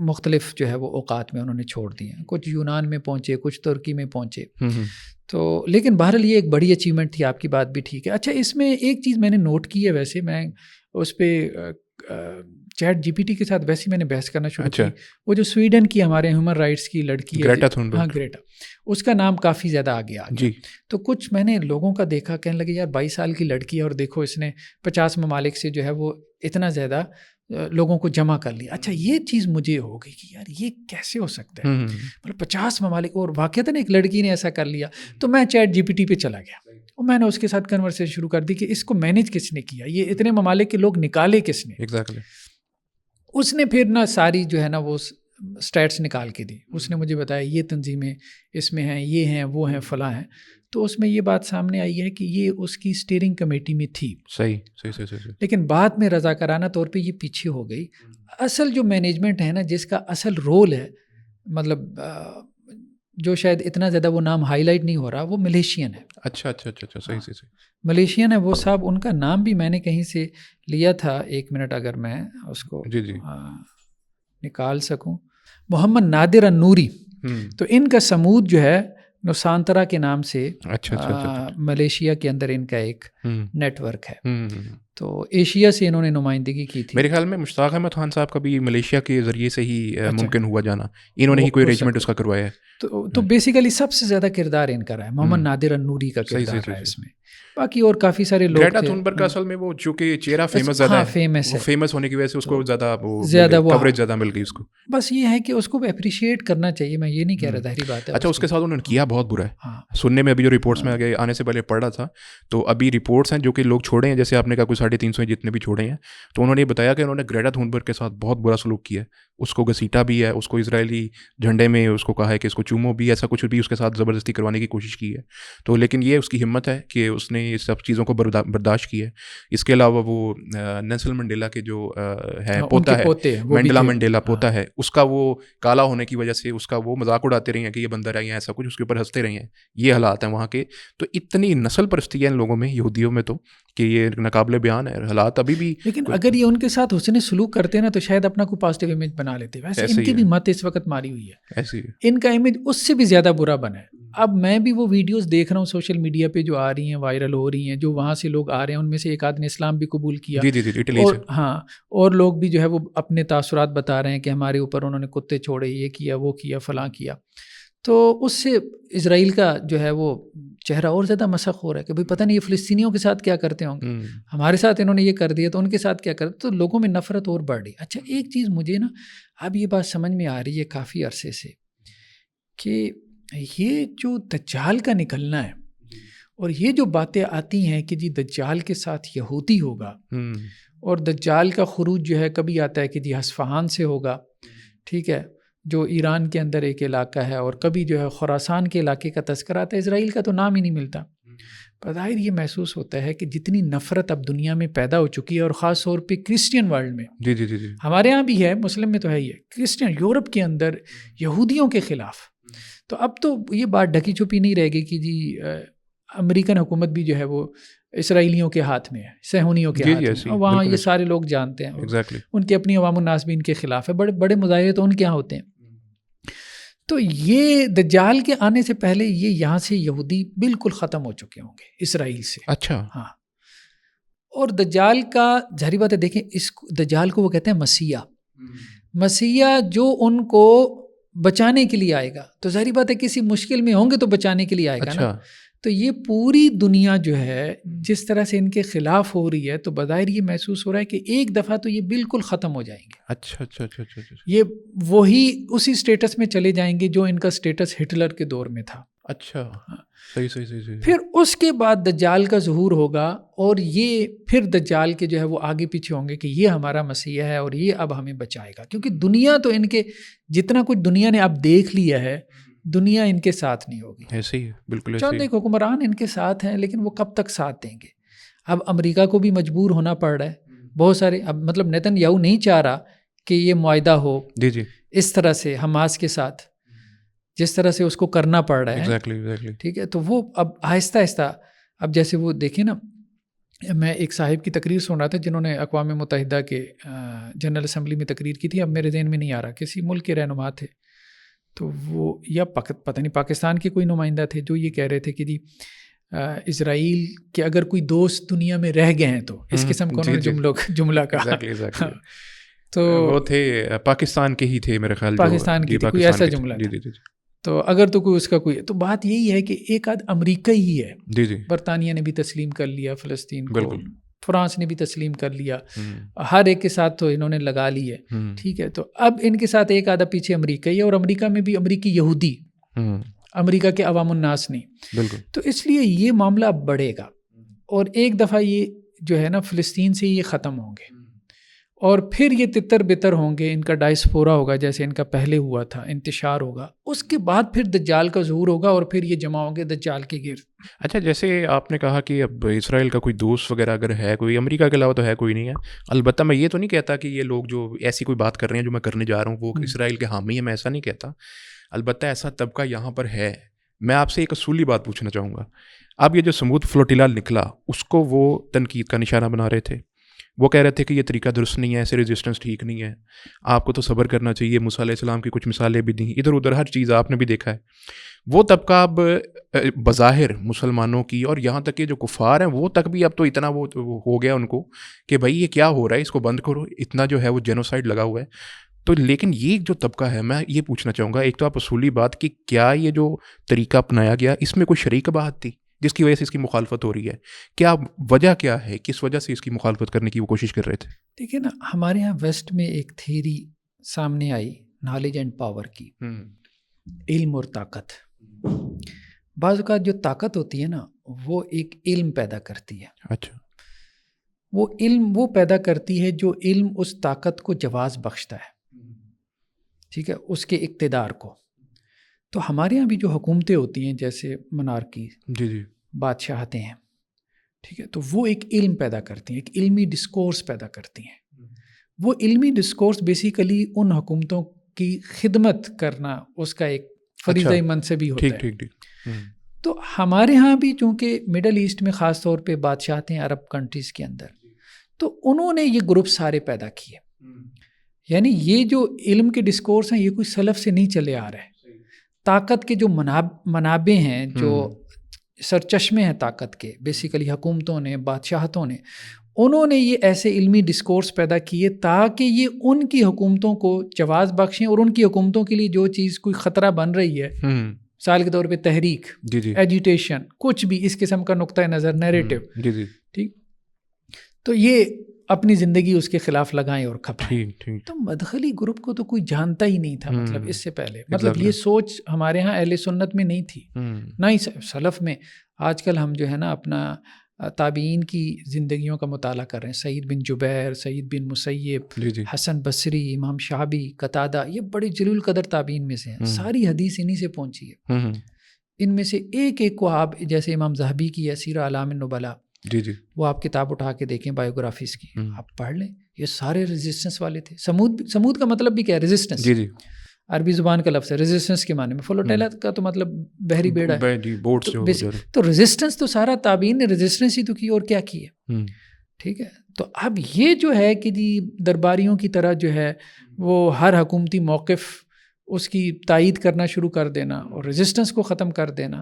مختلف جو ہے وہ اوقات میں انہوں نے چھوڑ دی ہیں. کچھ یونان میں پہنچے، کچھ ترکی میں پہنچے. تو لیکن بہرحال یہ ایک بڑی اچیومنٹ تھی، آپ کی بات بھی ٹھیک ہے. اچھا اس میں ایک چیز میں نے نوٹ کی ہے، ویسے میں اس پہ چیٹ جی پی ٹی کے ساتھ ویسے میں نے بحث کرنا شروع کی. وہ جو سویڈن کی ہمارے ہیومن رائٹس کی لڑکی ہے، ہاں گریٹا، اس کا نام کافی زیادہ آگے آ گیا. تو کچھ میں نے لوگوں کا دیکھا، کہنے لگے یار 22 سال کی لڑکی ہے اور دیکھو اس نے 50 ممالک سے جو ہے وہ اتنا زیادہ لوگوں کو جمع کر لیا. اچھا یہ چیز مجھے ہو گئی کہ یار یہ کیسے ہو سکتا ہے، مطلب 50 ممالک اور واقعتاً ایک لڑکی نے ایسا کر لیا. تو میں چیٹ جی پی ٹی پہ چلا گیا اور میں نے اس کے ساتھ کنورسیشن شروع کر دی کہ اس کو مینیج کس نے کیا، یہ اتنے ممالک کے لوگ نکالے کس نے. اس نے پھر نا ساری جو ہے نا وہ اسٹیٹس نکال کے دی. اس نے مجھے بتایا یہ تنظیمیں اس میں ہیں، یہ ہیں، وہ ہیں، فلاں ہیں. تو اس میں یہ بات سامنے آئی ہے کہ یہ اس کی اسٹیئرنگ کمیٹی میں تھی. صحیح. لیکن بعد میں رضاکارانہ طور پہ یہ پیچھے ہو گئی. اصل جو مینجمنٹ ہے نا، جس کا اصل رول ہے، مطلب جو شاید اتنا زیادہ وہ نام ہائی لائٹ نہیں ہو رہا، وہ ملیشین ہے. اچھا صحیح. ملیشین ہے وہ صاحب. ان کا نام بھی میں نے کہیں سے لیا تھا، 1 منٹ اگر میں اس کو نکال سکوں. محمد نادر النوری. تو ان کا سمود جو ہے نوسانترا کے نام سے ملیشیا کے اندر ان کا ایک نیٹ ورک ہے. تو ایشیا سے انہوں نے نمائندگی کی تھی. میرے خیال میں مشتاق احمد خان صاحب کا بھی ملیشیا کے ذریعے سے ہی ممکن ہوا جانا، انہوں نے ہی کوئی ارینجمنٹ اس کا کروایا ہے. تو بیسیکلی سب سے زیادہ کردار ان کا رہا ہے، محمد نادر النوری کا کردار رہا ہے اس میں. باقی اور کافی سارے لوگ گریٹا تھنبرگ کا اصل میں وہ چونکہ چہرہ فیمس زیادہ ہے، وہ فیمس ہونے کی وجہ سے اس کو زیادہ کوریج زیادہ مل گئی اس کو. بس یہ ہے کہ اس کو اپریشیٹ کرنا چاہیے، میں یہ نہیں کہہ رہا، ظاہری بات ہے. اچھا اس کے ساتھ انہوں نے کیا بہت برا ہے. سننے میں ابھی جو رپورٹس میں آنے سے پہلے پڑھ رہا تھا، تو ابھی رپورٹس ہیں جو کہ لوگ چھوڑے ہیں، جیسے آپ نے کہا کوئی 350 جتنے بھی چھوڑے ہیں. تو انہوں نے یہ بتایا کہ انہوں نے گریٹا تھونبرگ کے ساتھ بہت برا سلوک کیا ہے, اس کو گھسیٹا بھی ہے, اس کو اسرائیلی جھنڈے میں اس کو کہا ہے کہ اس کو چومو بھی, ایسا کچھ بھی اس کے ساتھ زبردستی کروانے کی کوشش کی ہے. تو لیکن یہ اس کی ہمت ہے کہ اس نے یہ سب چیزوں کو برداشت کی ہے. اس کے علاوہ وہ نیلسن منڈیلا کے جو ہے پوتا ہے, منڈیلا منڈیلا پوتا ہے, اس کا وہ کالا ہونے کی وجہ سے اس کا وہ مذاق اڑاتے رہے ہیں کہ یہ بندر ہے یا ایسا کچھ, اس کے اوپر ہنستے رہے ہیں. یہ حالات ہیں وہاں کے. تو اتنی نسل پرستی ہے ان لوگوں میں, یہودیوں میں, تو کہ یہ ناقابل بیان ہے حالات ابھی بھی. لیکن اگر یہ ان کے ساتھ حسن سلوک کرتے نا تو شاید اپنا کوئی پازیٹیو امیج بنا لیتے. ویسے ان کی بھی مت اس وقت ماری ہوئی ہے, ایسی ان کا امیج اس سے بھی زیادہ برا بنا ہے. اب میں بھی وہ ویڈیوز دیکھ رہا ہوں سوشل میڈیا پہ جو آ رہی ہیں, وائرل ہو رہی ہیں, جو وہاں سے لوگ آ رہے ہیں, ان میں سے ایک آدھ نے اسلام بھی قبول کیا. اور ہاں, اور لوگ بھی جو ہے وہ اپنے تاثرات بتا رہے ہیں کہ ہمارے اوپر انہوں نے کتے چھوڑے, یہ کیا, وہ کیا, فلاں کیا. تو اس سے اسرائیل کا جو ہے وہ چہرہ اور زیادہ مسخ ہو رہا ہے کہ بھئی پتہ نہیں یہ فلسطینیوں کے ساتھ کیا کرتے ہوں گے, ہمارے ساتھ انہوں نے یہ کر دیا تو ان کے ساتھ کیا کرتے. تو لوگوں میں نفرت اور بڑھ رہی. اچھا ایک چیز مجھے نا اب یہ بات سمجھ میں آ رہی ہے کافی عرصے سے کہ یہ جو دجال کا نکلنا ہے اور یہ جو باتیں آتی ہیں کہ جی دجال کے ساتھ یہودی ہوگا اور دجال کا خروج جو ہے کبھی آتا ہے کہ جی اصفہان سے ہوگا, ٹھیک ہے, جو ایران کے اندر ایک علاقہ ہے, اور کبھی جو ہے خراسان کے علاقے کا تذکرہ آتا ہے, اسرائیل کا تو نام ہی نہیں ملتا. بظاہر یہ محسوس ہوتا ہے کہ جتنی نفرت اب دنیا میں پیدا ہو چکی ہے, اور خاص طور پہ کرسچین ورلڈ میں, جی ہمارے ہاں بھی ہے, مسلم میں تو ہے ہی ہے, کرسچین یورپ کے اندر یہودیوں کے خلاف. تو اب تو یہ بات ڈھکی چھپی نہیں رہے گی کہ جی امریکن حکومت بھی جو ہے وہ اسرائیلیوں کے ہاتھ میں ہے, صہیونیوں کے ہاتھ میں, وہاں یہ سارے لوگ جانتے ہیں. ان کی اپنی عوام الناس بھی ان کے خلاف ہے, بڑے بڑے مظاہرے تو ان کے یہاں ہوتے ہیں. تو یہ دجال کے آنے سے پہلے یہ یہاں سے یہودی بالکل ختم ہو چکے ہوں گے اسرائیل سے. اچھا ہاں, اور دجال کا ظاہری بات ہے, دیکھیں اس دجال کو وہ کہتے ہیں مسیح. مسیح جو ان کو بچانے کے لیے آئے گا, تو ظاہری بات ہے کسی مشکل میں ہوں گے تو بچانے کے لیے آئے گا نا. تو یہ پوری دنیا جو ہے جس طرح سے ان کے خلاف ہو رہی ہے, تو بظاہر یہ محسوس ہو رہا ہے کہ ایک دفعہ تو یہ بالکل ختم ہو جائیں گے. اچھا یہ وہی اسی سٹیٹس میں چلے جائیں گے جو ان کا سٹیٹس ہٹلر کے دور میں تھا. اچھا صحیح. پھر اس کے بعد دجال کا ظہور ہوگا, اور یہ پھر دجال کے جو ہے وہ آگے پیچھے ہوں گے کہ یہ ہمارا مسیح ہے اور یہ اب ہمیں بچائے گا. کیونکہ دنیا تو ان کے جتنا کچھ دنیا نے اب دیکھ لیا ہے, دنیا ان کے ساتھ نہیں ہوگی. ایسے ہی بالکل چند ایک حکمران ان کے ساتھ ہیں, لیکن وہ کب تک ساتھ دیں گے. اب امریکہ کو بھی مجبور ہونا پڑ رہا ہے, بہت سارے, اب مطلب نیتن یاہو نہیں چاہ رہا کہ یہ معاہدہ ہو اس طرح سے حماس کے ساتھ, جس طرح سے اس کو کرنا پڑ رہا ہے. Exactly. ٹھیک ہے, تو وہ اب آہستہ آہستہ, اب جیسے وہ دیکھیں نا, میں ایک صاحب کی تقریر سن رہا تھا جنہوں نے اقوام متحدہ کے جنرل اسمبلی میں تقریر کی تھی, اب میرے ذہن میں نہیں آ رہا, کسی ملک کے رہنما تھے, تو وہ یا پتہ نہیں پاکستان کے کوئی نمائندہ تھے, جو یہ کہہ رہے تھے کہ جی اسرائیل کے اگر کوئی دوست دنیا میں رہ گئے ہیں تو اس قسم کا انہوں نے جملہ کہا. تو وہ تھے پاکستان کے ہی تھے میرے خیال, پاکستان کی کوئی ایسا جملہ تھا. تو اگر تو کوئی اس کا کوئی, تو بات یہی ہے کہ ایک آدھ امریکہ ہی ہے, برطانیہ نے بھی تسلیم کر لیا فلسطین کو, فرانس نے بھی تسلیم کر لیا, ہر ایک کے ساتھ تو انہوں نے لگا لی ہے. ٹھیک ہے, تو اب ان کے ساتھ ایک آدھا پیچھے امریکہ ہی ہے, اور امریکہ میں بھی امریکی یہودی, امریکہ کے عوام الناس نہیں. تو اس لیے یہ معاملہ اب بڑھے گا, اور ایک دفعہ یہ جو ہے نا فلسطین سے یہ ختم ہوں گے, اور پھر یہ تتر بتر ہوں گے, ان کا ڈائسپورا ہوگا جیسے ان کا پہلے ہوا تھا, انتشار ہوگا, اس کے بعد پھر دجال کا ظہور ہوگا, اور پھر یہ جمع ہوں گے دجال کے گرد. اچھا, جیسے آپ نے کہا کہ اب اسرائیل کا کوئی دوست وغیرہ اگر ہے کوئی, امریکہ کے علاوہ تو ہے کوئی نہیں ہے. البتہ میں یہ تو نہیں کہتا کہ یہ لوگ جو ایسی کوئی بات کر رہے ہیں جو میں کرنے جا رہا ہوں وہ اسرائیل کے حامی ہیں, میں ایسا نہیں کہتا. البتہ ایسا طبقہ یہاں پر ہے. میں آپ سے ایک اصولی بات پوچھنا چاہوں گا. اب یہ جو سمود فلوٹیلا نکلا, اس کو وہ تنقید کا نشانہ بنا رہے تھے. وہ کہہ رہے تھے کہ یہ طریقہ درست نہیں ہے, ایسے ریزسٹنس ٹھیک نہیں ہے, آپ کو تو صبر کرنا چاہیے. موسیٰ علیہ السلام کی کچھ مثالیں بھی دیں, ادھر ادھر ہر چیز آپ نے بھی دیکھا ہے. وہ طبقہ اب بظاہر مسلمانوں کی, اور یہاں تک کہ جو کفار ہیں وہ تک بھی اب تو اتنا وہ ہو گیا ان کو کہ بھائی یہ کیا ہو رہا ہے, اس کو بند کرو, اتنا جو ہے وہ جینوسائڈ لگا ہوا ہے. تو لیکن یہ جو طبقہ ہے, میں یہ پوچھنا چاہوں گا, ایک تو آپ اصولی بات کہ کیا یہ جو طریقہ اپنایا گیا اس میں کوئی شرعی قباحت تھی جس کی وجہ سے اس کی مخالفت ہو رہی ہے؟ کیا وجہ کیا ہے, کس وجہ سے اس کی مخالفت کرنے کی وہ کوشش کر رہے تھے؟ دیکھیں نا, ہمارے یہاں ویسٹ میں ایک تھیری سامنے آئی نالج اینڈ پاور کی, علم اور طاقت. بعض اوقات جو طاقت ہوتی ہے نا وہ ایک علم پیدا کرتی ہے. اچھا. وہ علم وہ پیدا کرتی ہے جو علم اس طاقت کو جواز بخشتا ہے، ٹھیک ہے، اس کے اقتدار کو. تو ہمارے یہاں بھی جو حکومتیں ہوتی ہیں جیسے منارکی، جی جی، بادشاہتیں ہیں، ٹھیک ہے، تو وہ ایک علم پیدا کرتی ہیں، ایک علمی ڈسکورس پیدا کرتی ہیں. وہ علمی ڈسکورس بیسیکلی ان حکومتوں کی خدمت کرنا اس کا ایک فریضہ منصبی ہوتا ہے. ٹھیک ٹھیک. تو ہمارے ہاں بھی چونکہ مڈل ایسٹ میں خاص طور پہ بادشاہتیں عرب کنٹریز کے اندر، تو انہوں نے یہ گروپ سارے پیدا کیے. یعنی یہ جو علم کے ڈسکورس ہیں یہ کوئی سلف سے نہیں چلے آ رہے. طاقت کے جو منابع ہیں، جو سرچشمے ہیں طاقت کے، بیسیکلی حکومتوں نے، بادشاہتوں نے، انہوں نے یہ ایسے علمی ڈسکورس پیدا کیے تاکہ یہ ان کی حکومتوں کو جواز بخشیں، اور ان کی حکومتوں کے لیے جو چیز کوئی خطرہ بن رہی ہے، مثال کے طور پہ تحریک، ایجیٹیشن، کچھ بھی اس قسم کا نقطۂ نظر، نیریٹو، ٹھیک، تو یہ اپنی زندگی اس کے خلاف لگائیں اور کھپائیں. تو مدخلی گروپ کو تو کوئی جانتا ہی نہیں تھا، مطلب اس سے پہلے، مطلب یہ سوچ ہمارے ہاں اہل سنت میں نہیں تھی، نہ ہی سلف میں. آج کل ہم جو ہے نا اپنا تابعین کی زندگیوں کا مطالعہ کر رہے ہیں، سعید بن جبیر، سعید بن مسیب، حسن بصری، امام شعبی، قتادہ، یہ بڑے جلیل القدر تابعین میں سے ہیں. ساری حدیث انہی سے پہنچی ہے. ان میں سے ایک ایک کو آپ جیسے امام ذہبی کی ہے سیرہ اعلام النبلاء، وہ آپ کتاب اٹھا کے دیکھیں بایوگرافیز کی، آپ پڑھ لیں، یہ سارے ریزسٹنس والے تھے. سمود کا مطلب بھی کیا ہے؟ ریزسٹنس. عربی زبان کا لفظ ہے ریزسٹنس کے معنی میں. فلوٹیلا کا تو مطلب بحری بیڑا ہے. تو ریزسٹنس تو سارا تابعین نے ریزسٹنس ہی تو کی، اور کیا کی ہے، ٹھیک ہے. تو اب یہ جو ہے کہ جی درباریوں کی طرح جو ہے وہ ہر حکومتی موقف اس کی تائید کرنا شروع کر دینا اور ریزسٹنس کو ختم کر دینا.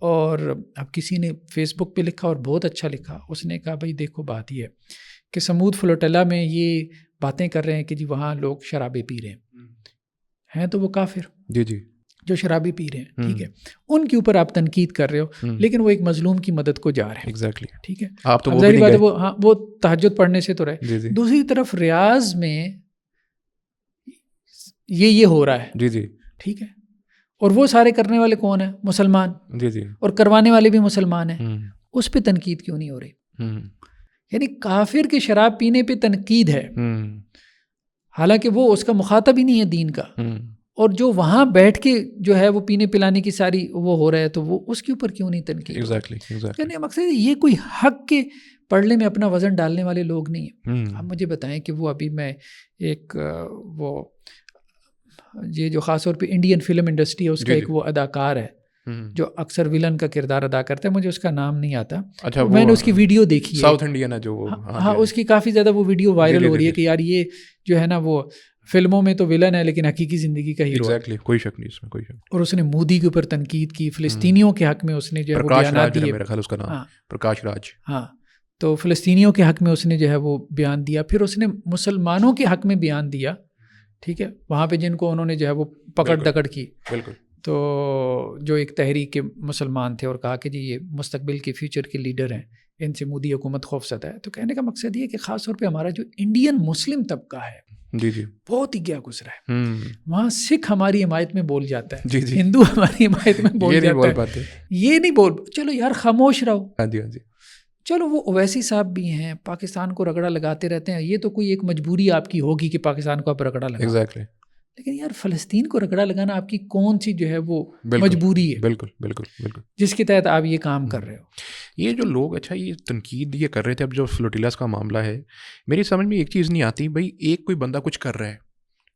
اور اب کسی نے فیس بک پہ لکھا اور بہت اچھا لکھا، اس نے کہا بھائی دیکھو بات یہ ہے کہ سمود فلوٹیلا میں یہ باتیں کر رہے ہیں کہ جی وہاں لوگ شرابیں پی رہے ہیں تو وہ کافر جو شرابی پی رہے ہیں، ٹھیک ہے، ان کے اوپر آپ تنقید کر رہے ہو، لیکن وہ ایک مظلوم کی مدد کو جا رہے ہیں، ٹھیک ہے. ظاہری بات ہے وہ تہجد پڑھنے سے تو رہے. دوسری طرف ریاض میں یہ ہو رہا ہے، ٹھیک ہے، اور وہ سارے کرنے والے کون ہیں؟ مسلمان، اور کروانے والے بھی مسلمان ہیں. اس پہ تنقید کیوں نہیں ہو رہی؟ یعنی کافر کے شراب پینے پہ تنقید ہے، حالانکہ وہ اس کا مخاطب ہی نہیں ہے دین کا، اور جو وہاں بیٹھ کے جو ہے وہ پینے پلانے کی ساری وہ ہو رہا ہے، تو وہ اس کے اوپر کیوں نہیں تنقید؟ یعنی مقصد یہ کوئی حق کے پڑھنے میں اپنا وزن ڈالنے والے لوگ نہیں ہیں. اب مجھے بتائیں کہ وہ ابھی میں ایک وہ یہ جو خاص طور پہ انڈین فلم انڈسٹری ہے اس کا ایک وہ اداکار ہے جو اکثر ولن کا کردار ادا کرتا ہے، مجھے اس کا نام نہیں آتا. میں نے اس کی ویڈیو دیکھی ہے، ساؤتھ انڈین ہے جو، ہاں اس کی کافی زیادہ وہ ویڈیو وائرل ہو رہی ہے کہ یار یہ جو ہے نا وہ فلموں میں تو ولن ہے لیکن حقیقی زندگی کا ہیرو ہے. کوئی شک نہیں اس میں، کوئی شک. اور اس نے مودی کے اوپر تنقید کی، فلسطینیوں کے حق میں اس نے جو ہے وہ بیانات دیے. میرا خیال اس کا نام پرکاش راج. ہاں، تو فلسطینیوں کے حق میں اس نے جو ہے وہ بیان دیا. پھر اس نے مسلمانوں کے حق میں بیان دیا، ٹھیک ہے، وہاں پہ جن کو انہوں نے جو ہے وہ پکڑ دکڑ کی. بالکل. تو جو ایک تحریک کے مسلمان تھے اور کہا کہ جی یہ مستقبل کے فیوچر کے لیڈر ہیں، ان سے مودی حکومت خوف زدہ ہے. تو کہنے کا مقصد یہ کہ خاص طور پہ ہمارا جو انڈین مسلم طبقہ ہے بہت ہی گیا گزرا ہے. وہاں سکھ ہماری حمایت میں بول جاتا ہے، ہندو ہماری حمایت میں بول جاتا ہے، یہ نہیں بول. چلو یار خاموش رہو. چلو وہ اویسی صاحب بھی ہیں، پاکستان کو رگڑا لگاتے رہتے ہیں، یہ تو کوئی ایک مجبوری آپ کی ہوگی کہ پاکستان کو آپ رگڑا لگا. لیکن یار فلسطین کو رگڑا لگانا آپ کی کون سی جو ہے وہ مجبوری ہے؟ بالکل بالکل بالکل، جس کے تحت آپ یہ کام کر رہے ہو. یہ جو لوگ اچھا یہ تنقید یہ کر رہے تھے، اب جو فلوٹیلاز کا معاملہ ہے میری سمجھ میں ایک چیز نہیں آتی، بھائی ایک کوئی بندہ کچھ کر رہا ہے،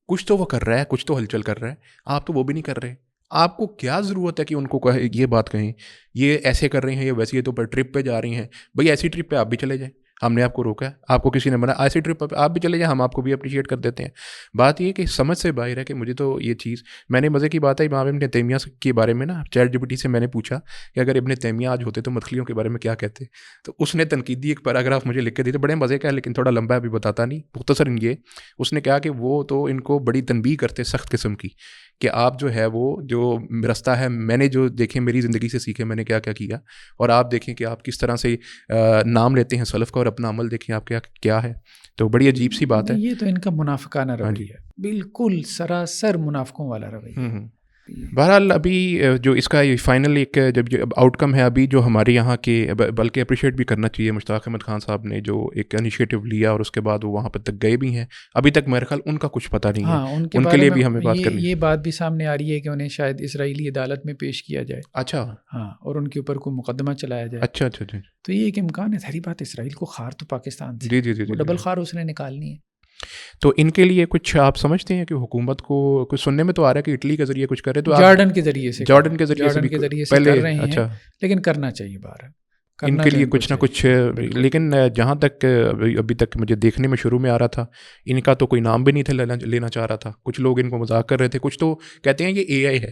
کچھ تو وہ کر رہا ہے، کچھ تو ہلچل کر رہا ہے، آپ تو وہ بھی نہیں کر رہے. آپ کو کیا ضرورت ہے کہ ان کو یہ بات کہیں یہ ایسے کر رہے ہیں، یہ ویسے، یہ تو پر ٹرپ پہ جا رہی ہیں، بھائی ایسی ٹرپ پہ آپ بھی چلے جائیں، ہم نے آپ کو روکا ہے؟ آپ کو کسی نے منع؟ ایسی ٹرپ پہ آپ بھی چلے جائیں، ہم آپ کو بھی اپریشیٹ کر دیتے ہیں. بات یہ کہ سمجھ سے باہر ہے کہ مجھے تو یہ چیز، میں نے مزے کی بات ہے امام ابن تیمیہ کے بارے میں نا چیٹ جی پی ٹی سے میں نے پوچھا کہ اگر ابن تیمیہ آج ہوتے تو مدخلیوں کے بارے میں کیا کہتے، تو اس نے تنقیدی ایک پیراگراف مجھے لکھ کے دی تھے، بڑے مزے کا ہے لیکن تھوڑا لمبا ہے، ابھی بتاتا نہیں، مختصر یہ اس نے کہا کہ وہ تو ان کو بڑی تنبیہ کرتے سخت قسم کی کہ آپ جو ہے وہ جو رستہ ہے میں نے جو دیکھیں میری زندگی سے سیکھے میں نے کیا کیا، اور آپ دیکھیں کہ آپ کس طرح سے نام لیتے ہیں سلف کا اور اپنا عمل دیکھیں آپ کیا ہے. تو بڑی عجیب سی بات ہے. یہ تو ان کا منافقانہ رویہ ہے، بالکل سراسر منافقوں والا رویہ. بہرحال ابھی جو اس کا فائنل ایک جب آؤٹ کم ہے ابھی جو ہمارے یہاں کے، بلکہ اپریشیٹ بھی کرنا چاہیے مشتاق احمد خان صاحب نے جو ایک انیشیٹو لیا اور اس کے بعد وہ وہاں پر تک گئے بھی ہیں، ابھی تک میرے خیال ان کا کچھ پتہ نہیں ہے، ان کے لیے بھی ہمیں بات کرنی ہے۔ یہ بات بھی سامنے آ رہی ہے کہ انہیں شاید اسرائیلی عدالت میں پیش کیا جائے۔ اچھا، ہاں، اور ان کے اوپر کوئی مقدمہ چلایا جائے۔ اچھا اچھا اچھا، تو یہ ایک امکان ہے، ساری بات اسرائیل کو خار تو پاکستان سے، جی جی جی، ڈبل خار اس نے نکالنی ہے۔ تو ان کے لیے کچھ آپ سمجھتے ہیں کہ حکومت کو کچھ سننے میں تو آ رہا ہے کہ اٹلی کے ذریعے کچھ کرے، تو جارڈن کے ذریعے سے پہلے کر رہے ہیں، لیکن کرنا چاہیے باہر ان کے لیے کچھ نہ کچھ، لیکن جہاں تک ابھی تک مجھے دیکھنے میں شروع میں آ رہا تھا، ان کا تو کوئی نام بھی نہیں تھا لینا چاہ رہا تھا، کچھ لوگ ان کو مذاق کر رہے تھے، کچھ تو کہتے ہیں یہ اے آئی ہے،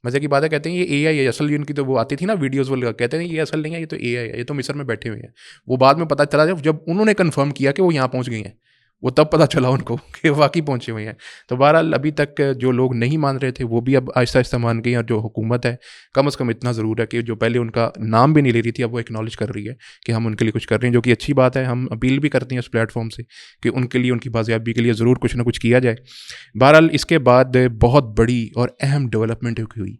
مزے کی بات ہے، کہتے ہیں یہ اے آئی ہے، اصل ان کی تو وہ آتی تھی نا ویڈیوز والے، کہتے ہیں یہ اصل نہیں ہے، یہ تو اے آئی ہے، یہ تو مصر میں بیٹھے ہوئے ہیں۔ وہ بعد میں پتہ چلا جب انہوں نے کنفرم کیا کہ وہ یہاں پہنچ گئی ہیں، وہ تب پتہ چلا ان کو کہ واقعی پہنچے ہوئے ہیں۔ تو بہرحال ابھی تک جو لوگ نہیں مان رہے تھے وہ بھی اب آہستہ آہستہ مان گئی، اور جو حکومت ہے کم از کم اتنا ضرور ہے کہ جو پہلے ان کا نام بھی نہیں لے رہی تھی اب وہ ایکنالج کر رہی ہے کہ ہم ان کے لیے کچھ کر رہے ہیں، جو کہ اچھی بات ہے۔ ہم اپیل بھی کرتے ہیں اس پلیٹ فارم سے کہ ان کے لیے، ان کی بازیابی کے لیے ضرور کچھ نہ کچھ کیا جائے۔ بہرحال اس کے بعد بہت بڑی اور اہم ڈیولپمنٹ ہوئی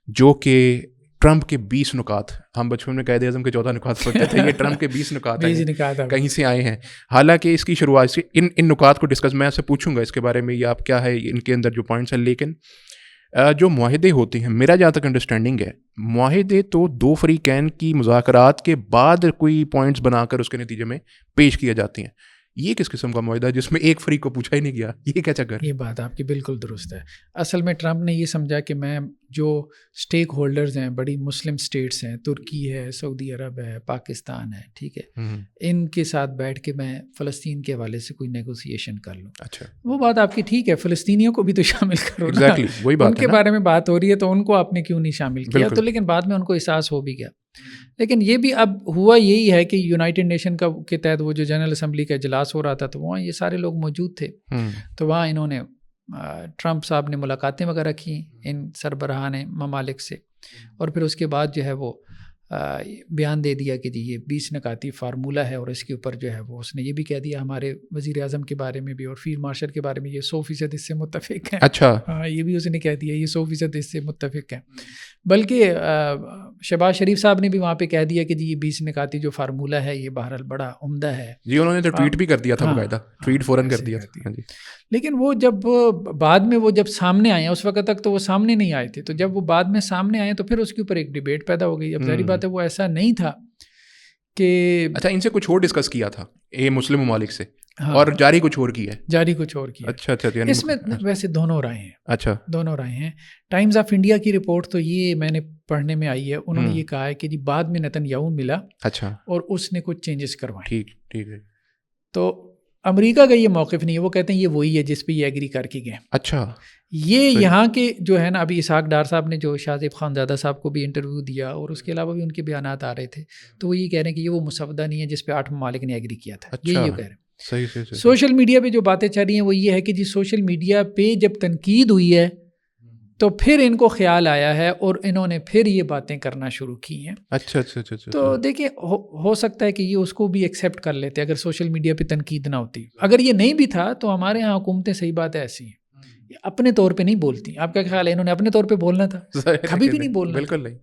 جو کہ ٹرمپ کے 20 نکات، ہم بچپن میں قائد اعظم کے 14 نکات سوچتے تھے، یہ ٹرمپ کے 20 نکات کہیں سے آئے ہیں۔ حالانکہ اس کی شروعات سے ان نکات کو ڈسکس میں آپ سے پوچھوں گا اس کے بارے میں، یہ آپ کیا ہے ان کے اندر جو پوائنٹس ہیں، لیکن جو معاہدے ہوتے ہیں، میرا جہاں تک انڈرسٹینڈنگ ہے، معاہدے تو دو فریقین کی مذاکرات کے بعد کوئی پوائنٹس بنا کر اس کے نتیجے میں پیش کیے جاتے ہیں۔ یہ کس قسم کا معاہدہ ہے جس میں ایک فریق کو پوچھا ہی نہیں گیا؟ یہ کیا چکر؟ یہ بات آپ کی بالکل درست ہے۔ اصل میں ٹرمپ نے یہ سمجھا کہ میں جو اسٹیک ہولڈرز ہیں، بڑی مسلم اسٹیٹس ہیں، ترکی ہے، سعودی عرب ہے، پاکستان ہے، ٹھیک ہے، ان کے ساتھ بیٹھ کے میں فلسطین کے حوالے سے کوئی نیگوسیشن کر لوں۔ اچھا، وہ بات آپ کی ٹھیک ہے، فلسطینیوں کو بھی تو شامل کرو نا۔ ایگزیکٹلی وہی بات ہے، ان کے بارے میں بات ہو رہی ہے تو ان کو آپ نے کیوں نہیں شامل کیا؟ تو لیکن بعد میں ان کو احساس ہو بھی گیا۔ لیکن یہ بھی اب ہوا یہی ہے کہ یونائٹڈ نیشن کے تحت وہ جو جنرل اسمبلی کا اجلاس ہو رہا تھا تو وہاں یہ سارے لوگ موجود تھے، تو وہاں انہوں نے ٹرمپ صاحب نے ملاقاتیں وغیرہ کی ان سربراہان ممالک سے، اور پھر اس کے بعد جو ہے وہ بیان دے دیا کہ جی یہ 20 نکاتی فارمولہ ہے، اور اس کے اوپر جو ہے وہ اس نے یہ بھی کہہ دیا ہمارے وزیر اعظم کے بارے میں بھی اور فیلڈ مارشل کے بارے میں یہ 100% اس سے متفق ہیں۔ اچھا، ہاں، یہ بھی اس نے کہہ دیا یہ 100% اس سے متفق ہیں۔ بلکہ شہباز شریف صاحب نے بھی وہاں پہ کہہ دیا کہ جی یہ 20 نکاتی جو فارمولہ ہے یہ بہرحال بڑا عمدہ ہے۔ جی انہوں نے تو ٹویٹ بھی کر دیا تھا، باقاعدہ ٹویٹ فوراً کر دیا تھا۔ لیکن وہ جب بعد میں وہ جب سامنے آئے، اس وقت تک تو وہ سامنے نہیں آئے تھے، تو جب وہ بعد میں سامنے آئے تو پھر اس کے اوپر ایک ڈیبیٹ پیدا ہو گئی۔ اب ظاہری بات ہے وہ ایسا نہیں تھا کہ اچھا ان سے کچھ اور ڈسکس کیا تھا یہ مسلم ممالک سے، اور جاری کچھ اور کیا ہے؟ جاری کچھ اور کیا۔ اچھا اچھا، اس میں ویسے دونوں رائے ہیں۔ اچھا، دونوں رائے ہیں۔ ٹائمز آف انڈیا کی رپورٹ تو یہ میں نے پڑھنے میں آئی ہے، انہوں نے یہ کہا ہے کہ جی بعد میں نتن یاہو ملا، اچھا، اور اس نے کچھ چینجز کروائے۔ ٹھیک ٹھیک ہے۔ تو امریکہ کا یہ موقف نہیں ہے، وہ کہتے ہیں یہ وہی ہے جس پہ یہ ایگری کر کے گئے۔ اچھا، یہ یہاں کے جو ہے نا، ابھی اسحاق ڈار صاحب نے جو شاہ زیب خان زادہ صاحب کو بھی انٹرویو دیا، اور اس کے علاوہ بھی ان کے بیانات آ رہے تھے، تو وہ یہ کہہ رہے ہیں کہ یہ وہ مسودہ نہیں ہے جس پہ 8 ممالک نے ایگری کیا تھا۔ یہ کہہ رہے ہیں۔ صحیح۔ سوشل میڈیا پہ جو باتیں چل رہی ہیں وہ یہ ہے کہ جی سوشل میڈیا پہ جب تنقید ہوئی ہے تو پھر ان کو خیال آیا ہے اور انہوں نے پھر یہ باتیں کرنا شروع کی ہیں۔ اچھا اچھا اچھا۔ تو دیکھیں ہو سکتا ہے کہ یہ اس کو بھی ایکسیپٹ کر لیتے اگر سوشل میڈیا پہ تنقید نہ ہوتی۔ اگر یہ نہیں بھی تھا تو ہمارے ہاں حکومتیں صحیح بات ہے ایسی ہیں، اپنے طور پہ نہیں بولتی۔ آپ کا خیال ہے انہوں نے اپنے طور پہ بولنا تھا؟ کبھی بھی نہیں بولنا۔ بالکل نہیں،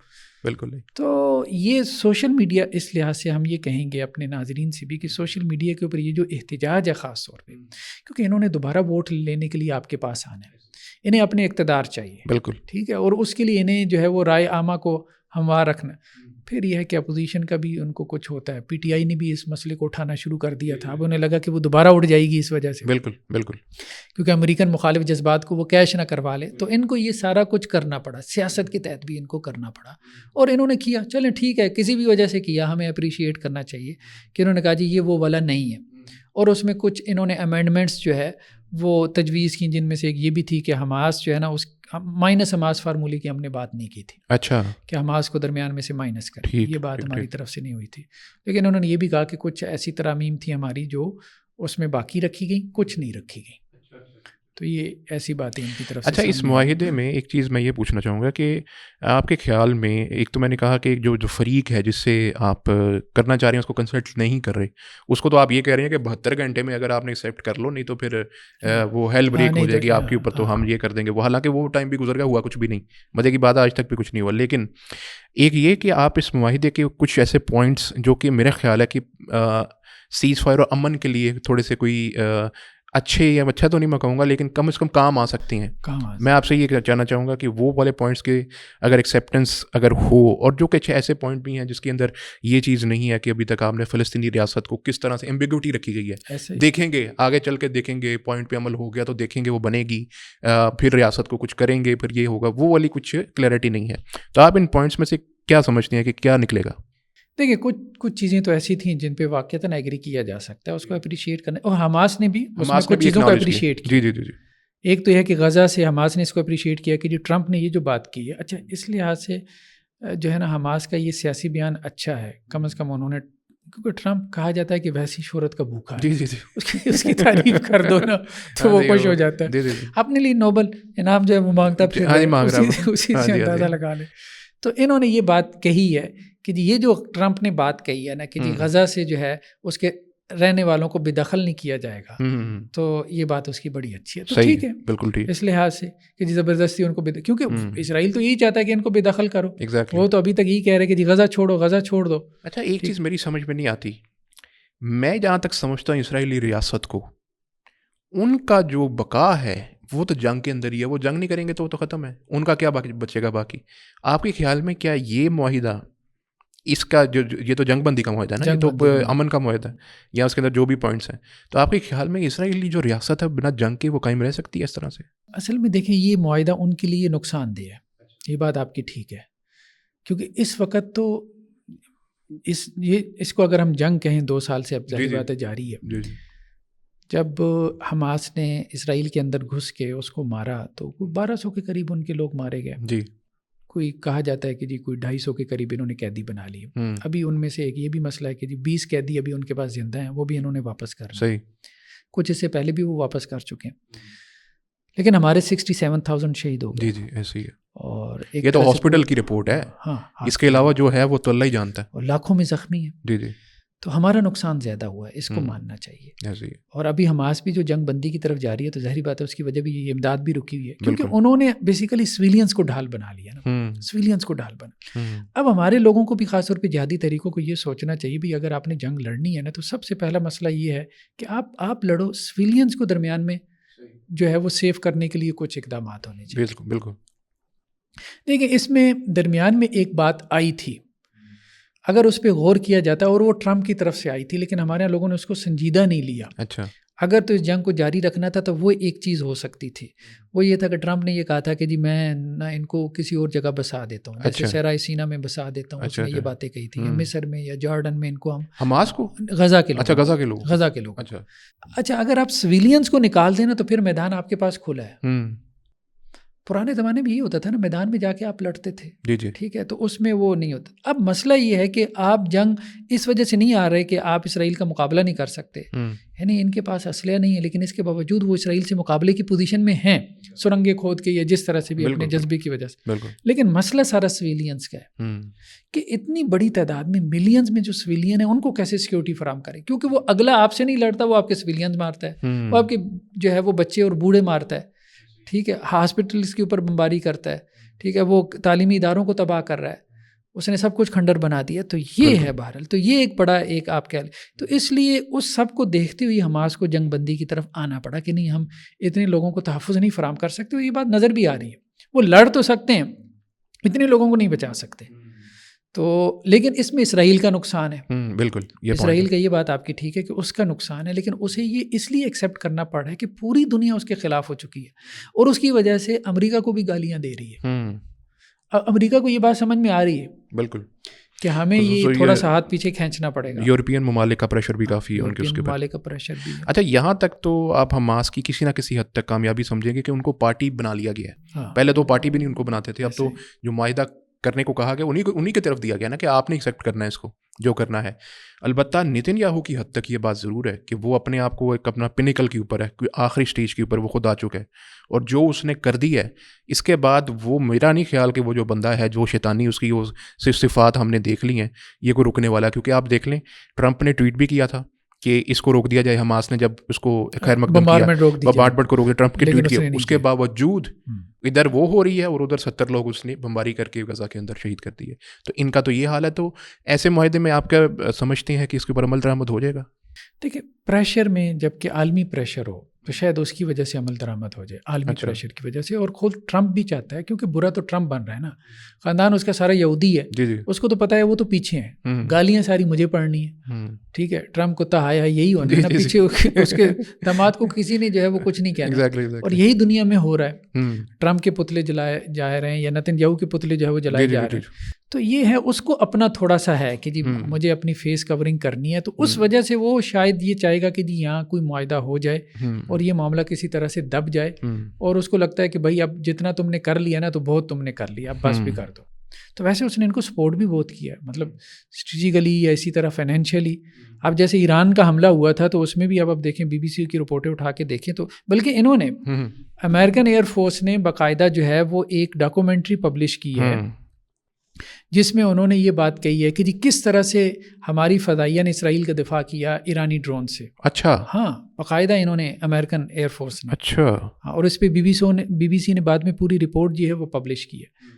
بالکل نہیں۔ تو یہ سوشل میڈیا، اس لحاظ سے ہم یہ کہیں گے اپنے ناظرین سے بھی کہ سوشل میڈیا کے اوپر یہ جو احتجاج ہے خاص طور پہ، کیونکہ انہوں نے دوبارہ ووٹ لینے کے لیے آپ کے پاس آنا ہے، انہیں اپنے اقتدار چاہیے، بالکل ٹھیک ہے، اور اس کے لیے انہیں جو ہے وہ رائے عامہ کو ہموار رکھنا۔ پھر یہ ہے کہ اپوزیشن کا بھی ان کو کچھ ہوتا ہے، پی ٹی آئی نے بھی اس مسئلے کو اٹھانا شروع کر دیا تھا، اب انہیں لگا کہ وہ دوبارہ اٹھ جائے گی اس وجہ سے، بالکل بالکل، کیونکہ امریکن مخالف جذبات کو وہ کیش نہ کروا لے، تو ان کو یہ سارا کچھ کرنا پڑا، سیاست کے تحت بھی ان کو کرنا پڑا، اور انہوں نے کیا۔ چلیں ٹھیک ہے، کسی بھی وجہ سے کیا، ہمیں اپریشیٹ کرنا چاہیے کہ انہوں نے کہا جی یہ وہ والا نہیں ہے، اور اس میں کچھ انہوں نے امینڈمنٹس جو ہے وہ تجویز کی، جن میں سے ایک یہ بھی تھی کہ حماس جو ہے نا، اس مائنس حماس فارمولے کی ہم نے بات نہیں کی تھی۔ اچھا، کہ حماس کو درمیان میں سے مائنس کریں، یہ بات ہماری طرف سے نہیں ہوئی تھی، لیکن انہوں نے یہ بھی کہا کہ کچھ ایسی ترامیم تھی ہماری جو اس میں باقی رکھی گئی، کچھ نہیں رکھی گئی۔ تو یہ ایسی باتیں ان کی طرف سے. اچھا, اس معاہدے میں ایک چیز میں یہ پوچھنا چاہوں گا کہ آپ کے خیال میں, ایک تو میں نے کہا کہ جو فریق ہے جس سے آپ کرنا چاہ رہے ہیں اس کو کنسلٹ نہیں کر رہے, اس کو تو آپ یہ کہہ رہے ہیں کہ 72 گھنٹے میں اگر آپ نے ایکسیپٹ کر لو, نہیں تو پھر وہ ہیل بریک ہو جائے گی آپ کے اوپر, تو ہم یہ کر دیں گے. وہ حالانکہ وہ ٹائم بھی گزر گیا, ہوا کچھ بھی نہیں, مزے کی بات آج تک بھی کچھ نہیں ہوا. لیکن ایک یہ کہ آپ اس معاہدے کے کچھ ایسے پوائنٹس جو کہ میرا خیال ہے کہ سیز فائر اور امن کے لیے تھوڑے سے کوئی اچھے, یا اچھا تو نہیں میں کہوں گا, لیکن کم از کم کام آ سکتے ہیں. میں آپ سے یہ جاننا چاہوں گا کہ وہ والے پوائنٹس کے اگر ایکسیپٹنس اگر ہو, اور جو کچھ ایسے پوائنٹ بھی ہیں جس کے اندر یہ چیز نہیں ہے کہ ابھی تک آپ نے فلسطینی ریاست کو کس طرح سے ایمبیگوٹی رکھی گئی ہے, دیکھیں گے آگے چل کے, دیکھیں گے پوائنٹ پہ عمل ہو گیا تو دیکھیں گے وہ بنے گی, پھر ریاست کو کچھ کریں گے, پھر یہ ہوگا, وہ والی کچھ کلیئرٹی نہیں ہے. تو آپ ان پوائنٹس میں سے کیا سمجھتے ہیں کہ کیا نکلے گا؟ دیکھیے, کچھ چیزیں تو ایسی تھیں جن پہ واقعتاً ایگری کیا جا سکتا ہے, اس کو اپریشیٹ کرنا, اور حماس نے بھی اس میں کچھ چیزوں کو اپریشیٹ کیا. جی. ایک تو یہ کہ غزہ سے حماس نے اس کو اپریشیٹ کیا کہ جو ٹرمپ نے یہ جو بات کی ہے, اچھا اس لحاظ سے جو ہے نا حماس کا یہ سیاسی بیان اچھا ہے, کم از کم انہوں نے, کیونکہ ٹرمپ کہا جاتا ہے کہ ویسی شہرت کا بھوکا ہے, اس کی تعریف کر دو نا تو وہ خوش ہو جاتا ہے. اپنے لیے نوبل انعام جو ہے وہ مانگتا پھر اسی سے اندازہ لگا لے. تو انہوں نے یہ بات کہی ہے کہ جی یہ جو ٹرمپ نے بات کہی ہے نا کہ جی غزہ سے جو ہے اس کے رہنے والوں کو بے دخل نہیں کیا جائے گا, تو یہ بات اس کی بڑی اچھی ہے. تو ٹھیک ہے, بالکل ٹھیک, اس لحاظ سے کہ جی زبردستی ان کو کیونکہ اسرائیل تو یہی چاہتا ہے کہ ان کو بے دخل کرو. وہ تو ابھی تک یہی کہہ رہے کہ جی غزہ چھوڑ دو. اچھا, ایک چیز میری سمجھ میں نہیں آتی, میں جہاں تک سمجھتا ہوں اسرائیلی ریاست کو, ان کا جو بقا ہے وہ تو جنگ کے اندر ہی ہے, وہ جنگ نہیں کریں گے تو وہ تو ختم ہے, ان کا کیا بچے گا باقی. آپ کے خیال میں کیا یہ معاہدہ, اس کا جو یہ تو جنگ بندی کا معاہدہ ہے نا, یہ تو امن کا معاہدہ ہے, یا اس کے اندر جو بھی پوائنٹس ہیں, تو آپ کے خیال میں اسرائیلی جو ریاست ہے بنا جنگ کے وہ قائم رہ سکتی ہے اس طرح سے؟ اصل میں دیکھیں, یہ معاہدہ ان کے لیے نقصان دہ ہے, یہ بات آپ کی ٹھیک ہے, کیونکہ اس وقت تو اس کو اگر ہم جنگ کہیں 2 سال سے اب ظاہر بات ہے جاری ہے. جب حماس نے اسرائیل کے اندر گھس کے اس کو مارا تو 1200 کے قریب ان کے لوگ مارے گئے. جی, کوئی کہا جاتا ہے کہ جی کوئی 250 کے قریب انہوں نے قیدی بنا لیے. ابھی ان میں سے ایک یہ بھی مسئلہ ہے کہ جی 20 قیدی ابھی ان کے پاس زندہ ہیں, وہ بھی انہوں نے واپس کر صحیح, کچھ اس سے پہلے بھی وہ واپس کر چکے ہیں, لیکن ہمارے 67,000 شہید ہو گئے. جی ایسے ہی ہے, اور یہ تو ہاسپٹل کی رپورٹ ہے. ہاں, اس کے علاوہ جو ہے وہ تو اللہ ہی جانتا ہے, اور لاکھوں میں زخمی ہیں. جی, تو ہمارا نقصان زیادہ ہوا ہے, اس کو ماننا چاہیے. اور ابھی حماس بھی جو جنگ بندی کی طرف جاری ہے تو ظاہری بات ہے اس کی وجہ بھی یہ امداد بھی رکی ہوئی ہے, کیونکہ انہوں نے بیسیکلی سویلینز کو ڈھال بنا لیا نا, سویلینز کو ڈھال بنا. اب ہمارے لوگوں کو بھی خاص طور پہ جہادی طریقوں کو یہ سوچنا چاہیے بھی اگر آپ نے جنگ لڑنی ہے نا تو سب سے پہلا مسئلہ یہ ہے کہ آپ لڑو, سویلینز کو درمیان میں جو ہے وہ سیف کرنے کے لیے کچھ اقدامات ہونے چاہیے. بالکل. دیکھیں, اس میں درمیان میں ایک بات آئی تھی, اگر اس پہ غور کیا جاتا, اور وہ ٹرمپ کی طرف سے آئی تھی لیکن ہمارے یہاں لوگوں نے اس کو سنجیدہ نہیں لیا. اچھا, اگر تو اس جنگ کو جاری رکھنا تھا تو وہ ایک چیز ہو سکتی تھی, وہ یہ تھا کہ ٹرمپ نے یہ کہا تھا کہ جی میں نہ ان کو کسی اور جگہ بسا دیتا ہوں, جیسے صحرائے سینا میں بسا دیتا ہوں, اس نے یہ باتیں کہی تھی, مصر میں یا جارڈن میں ان کو, ہم حماس کو, غزہ کے لوگ. اچھا, غزہ کے لوگ. اچھا, اگر آپ سویلینز کو نکال دیں نا تو پھر میدان آپ کے پاس کھلا ہے. پرانے زمانے میں یہ ہوتا تھا نا, میدان میں جا کے آپ لڑتے تھے. جی, ٹھیک ہے, تو اس میں وہ نہیں ہوتا. اب مسئلہ یہ ہے کہ آپ جنگ اس وجہ سے نہیں آ رہے کہ آپ اسرائیل کا مقابلہ نہیں کر سکتے, یعنی ان کے پاس اسلحہ نہیں ہے, لیکن اس کے باوجود وہ اسرائیل سے مقابلے کی پوزیشن میں ہیں, سرنگیں کھود کے یا جس طرح سے بھی اپنے جذبے کی وجہ سے. لیکن مسئلہ سارا سویلینز کا ہے کہ اتنی بڑی تعداد میں, ملینز میں جو سویلین ہیں ان کو کیسے سیکیورٹی فراہم کریں, کیونکہ وہ اگلا آپ سے نہیں لڑتا, وہ آپ کے سویلینز مارتا ہے, وہ آپ کے جو ہے وہ بچے اور بوڑھے مارتا ہے. ٹھیک ہے, ہاسپٹلس کے اوپر بمباری کرتا ہے. ٹھیک ہے, وہ تعلیمی اداروں کو تباہ کر رہا ہے, اس نے سب کچھ کھنڈر بنا دیا. تو یہ ہے بہرحال, تو یہ ایک بڑا ایک آپ کہہ لیں. تو اس لیے اس سب کو دیکھتے ہوئے حماس کو جنگ بندی کی طرف آنا پڑا کہ نہیں, ہم اتنے لوگوں کو تحفظ نہیں فراہم کر سکتے. یہ بات نظر بھی آ رہی ہے, وہ لڑ تو سکتے ہیں, اتنے لوگوں کو نہیں بچا سکتے. تو لیکن اس میں اسرائیل کا نقصان ہے. بالکل, اسرائیل کا یہ بات آپ کی ٹھیک ہے کہ اس کا نقصان ہے, لیکن اسے یہ اس لیے ایکسیپٹ کرنا پڑ رہا ہے کہ پوری دنیا اس کے خلاف ہو چکی ہے, اور اس کی وجہ سے امریکہ کو بھی گالیاں دے رہی ہے. امریکہ کو یہ بات سمجھ میں آ رہی ہے بالکل کہ ہمیں یہ تھوڑا سا ہاتھ پیچھے کھینچنا پڑے گا. یورپین ممالک کا پریشر بھی کافی ہے ان کے, اس کے ممالک کا پریشر بھی ہے. اچھا, یہاں تک تو آپ حماس کی کسی نہ کسی حد تک کامیابی سمجھیں گے کہ ان کو پارٹی بنا لیا گیا ہے. پہلے تو پارٹی بھی نہیں ان کو بناتے تھے, اب تو جو معاہدہ کرنے کو کہا گیا انہیں کی طرف دیا گیا نا کہ آپ نے ایکسیپٹ کرنا ہے اس کو, جو کرنا ہے. البتہ نتن یاہو کی حد تک یہ بات ضرور ہے کہ وہ اپنے آپ کو ایک اپنا پنیکل کے اوپر ہے, کوئی آخری سٹیج کے اوپر وہ خود آ چکا ہے, اور جو اس نے کر دی ہے اس کے بعد وہ میرا نہیں خیال کہ وہ جو بندہ ہے جو شیطانی اس کی وہ صفات ہم نے دیکھ لی ہیں یہ کوئی رکنے والا ہے. کیونکہ آپ دیکھ لیں ٹرمپ نے ٹویٹ بھی کیا تھا کہ اس کو روک دیا جائے, حماس نے جب اس کو خیر مقدم کیا بمبارڈمنٹ کو روک دیا, ٹرمپ کی ٹویٹ کیا, اس کے باوجود ادھر وہ ہو رہی ہے اور ادھر 70 لوگ اس نے بمباری کر کے غزہ کے اندر شہید کر دی ہے. تو ان کا تو یہ حال ہے. تو ایسے معاہدے میں آپ کیا سمجھتے ہیں کہ اس کے اوپر عمل درآمد ہو جائے گا؟ دیکھیں پریشر میں جب کہ عالمی پریشر ہو تو شاید اس کی وجہ سے عمل درآمد ہو جائے, عالمی پریشر کی وجہ سے. اور خود ٹرمپ بھی چاہتا ہے, کیونکہ برا تو ٹرمپ بن رہا ہے نا, خاندان اس کا سارا یہودی ہے, اس کو تو پتہ ہے وہ تو پیچھے ہیں, گالیاں ساری مجھے پڑھنی ہیں, ٹھیک ہے, ٹرمپ کو ہائے ہائے یہی ہونا ہے نا, پیچھے اس کے داماد کو کسی نے جو ہے وہ کچھ نہیں کہنا, اور یہی دنیا میں ہو رہا ہے. ٹرمپ کے پتلے جلائے جا رہے ہیں یا نتن یاہو کے پتلے جو ہے وہ جلائے جا رہے ہیں. تو یہ ہے اس کو اپنا تھوڑا سا ہے کہ جی مجھے اپنی فیس کورنگ کرنی ہے, تو اس وجہ سے وہ شاید یہ چاہے گا کہ جی یہاں کوئی معاہدہ ہو جائے اور یہ معاملہ کسی طرح سے دب جائے, اور اس کو لگتا ہے کہ بھائی اب جتنا تم نے کر لیا نا تو بہت تم نے کر لیا, اب بس بھی کر دو. تو ویسے اس نے ان کو سپورٹ بھی بہت کیا, مطلب اسٹریٹجیکلی یا اسی طرح فائنینشیلی. اب جیسے ایران کا حملہ ہوا تھا تو اس میں بھی اب دیکھیں بی بی سی کی رپورٹیں اٹھا کے دیکھیں تو بلکہ انہوں نے امریکن ایئر فورس نے باقاعدہ جو ہے وہ ایک ڈاکومنٹری پبلش کی ہے جس میں انہوں نے یہ بات کہی ہے کہ جی کس طرح سے ہماری فضائیہ نے اسرائیل کا دفاع کیا ایرانی ڈرون سے. اچھا, ہاں باقاعدہ انہوں نے امریکن ایئر فورس نے. اچھا, اور اس پہ بی بی سی نے بعد میں پوری رپورٹ جو ہے وہ پبلش کی ہے.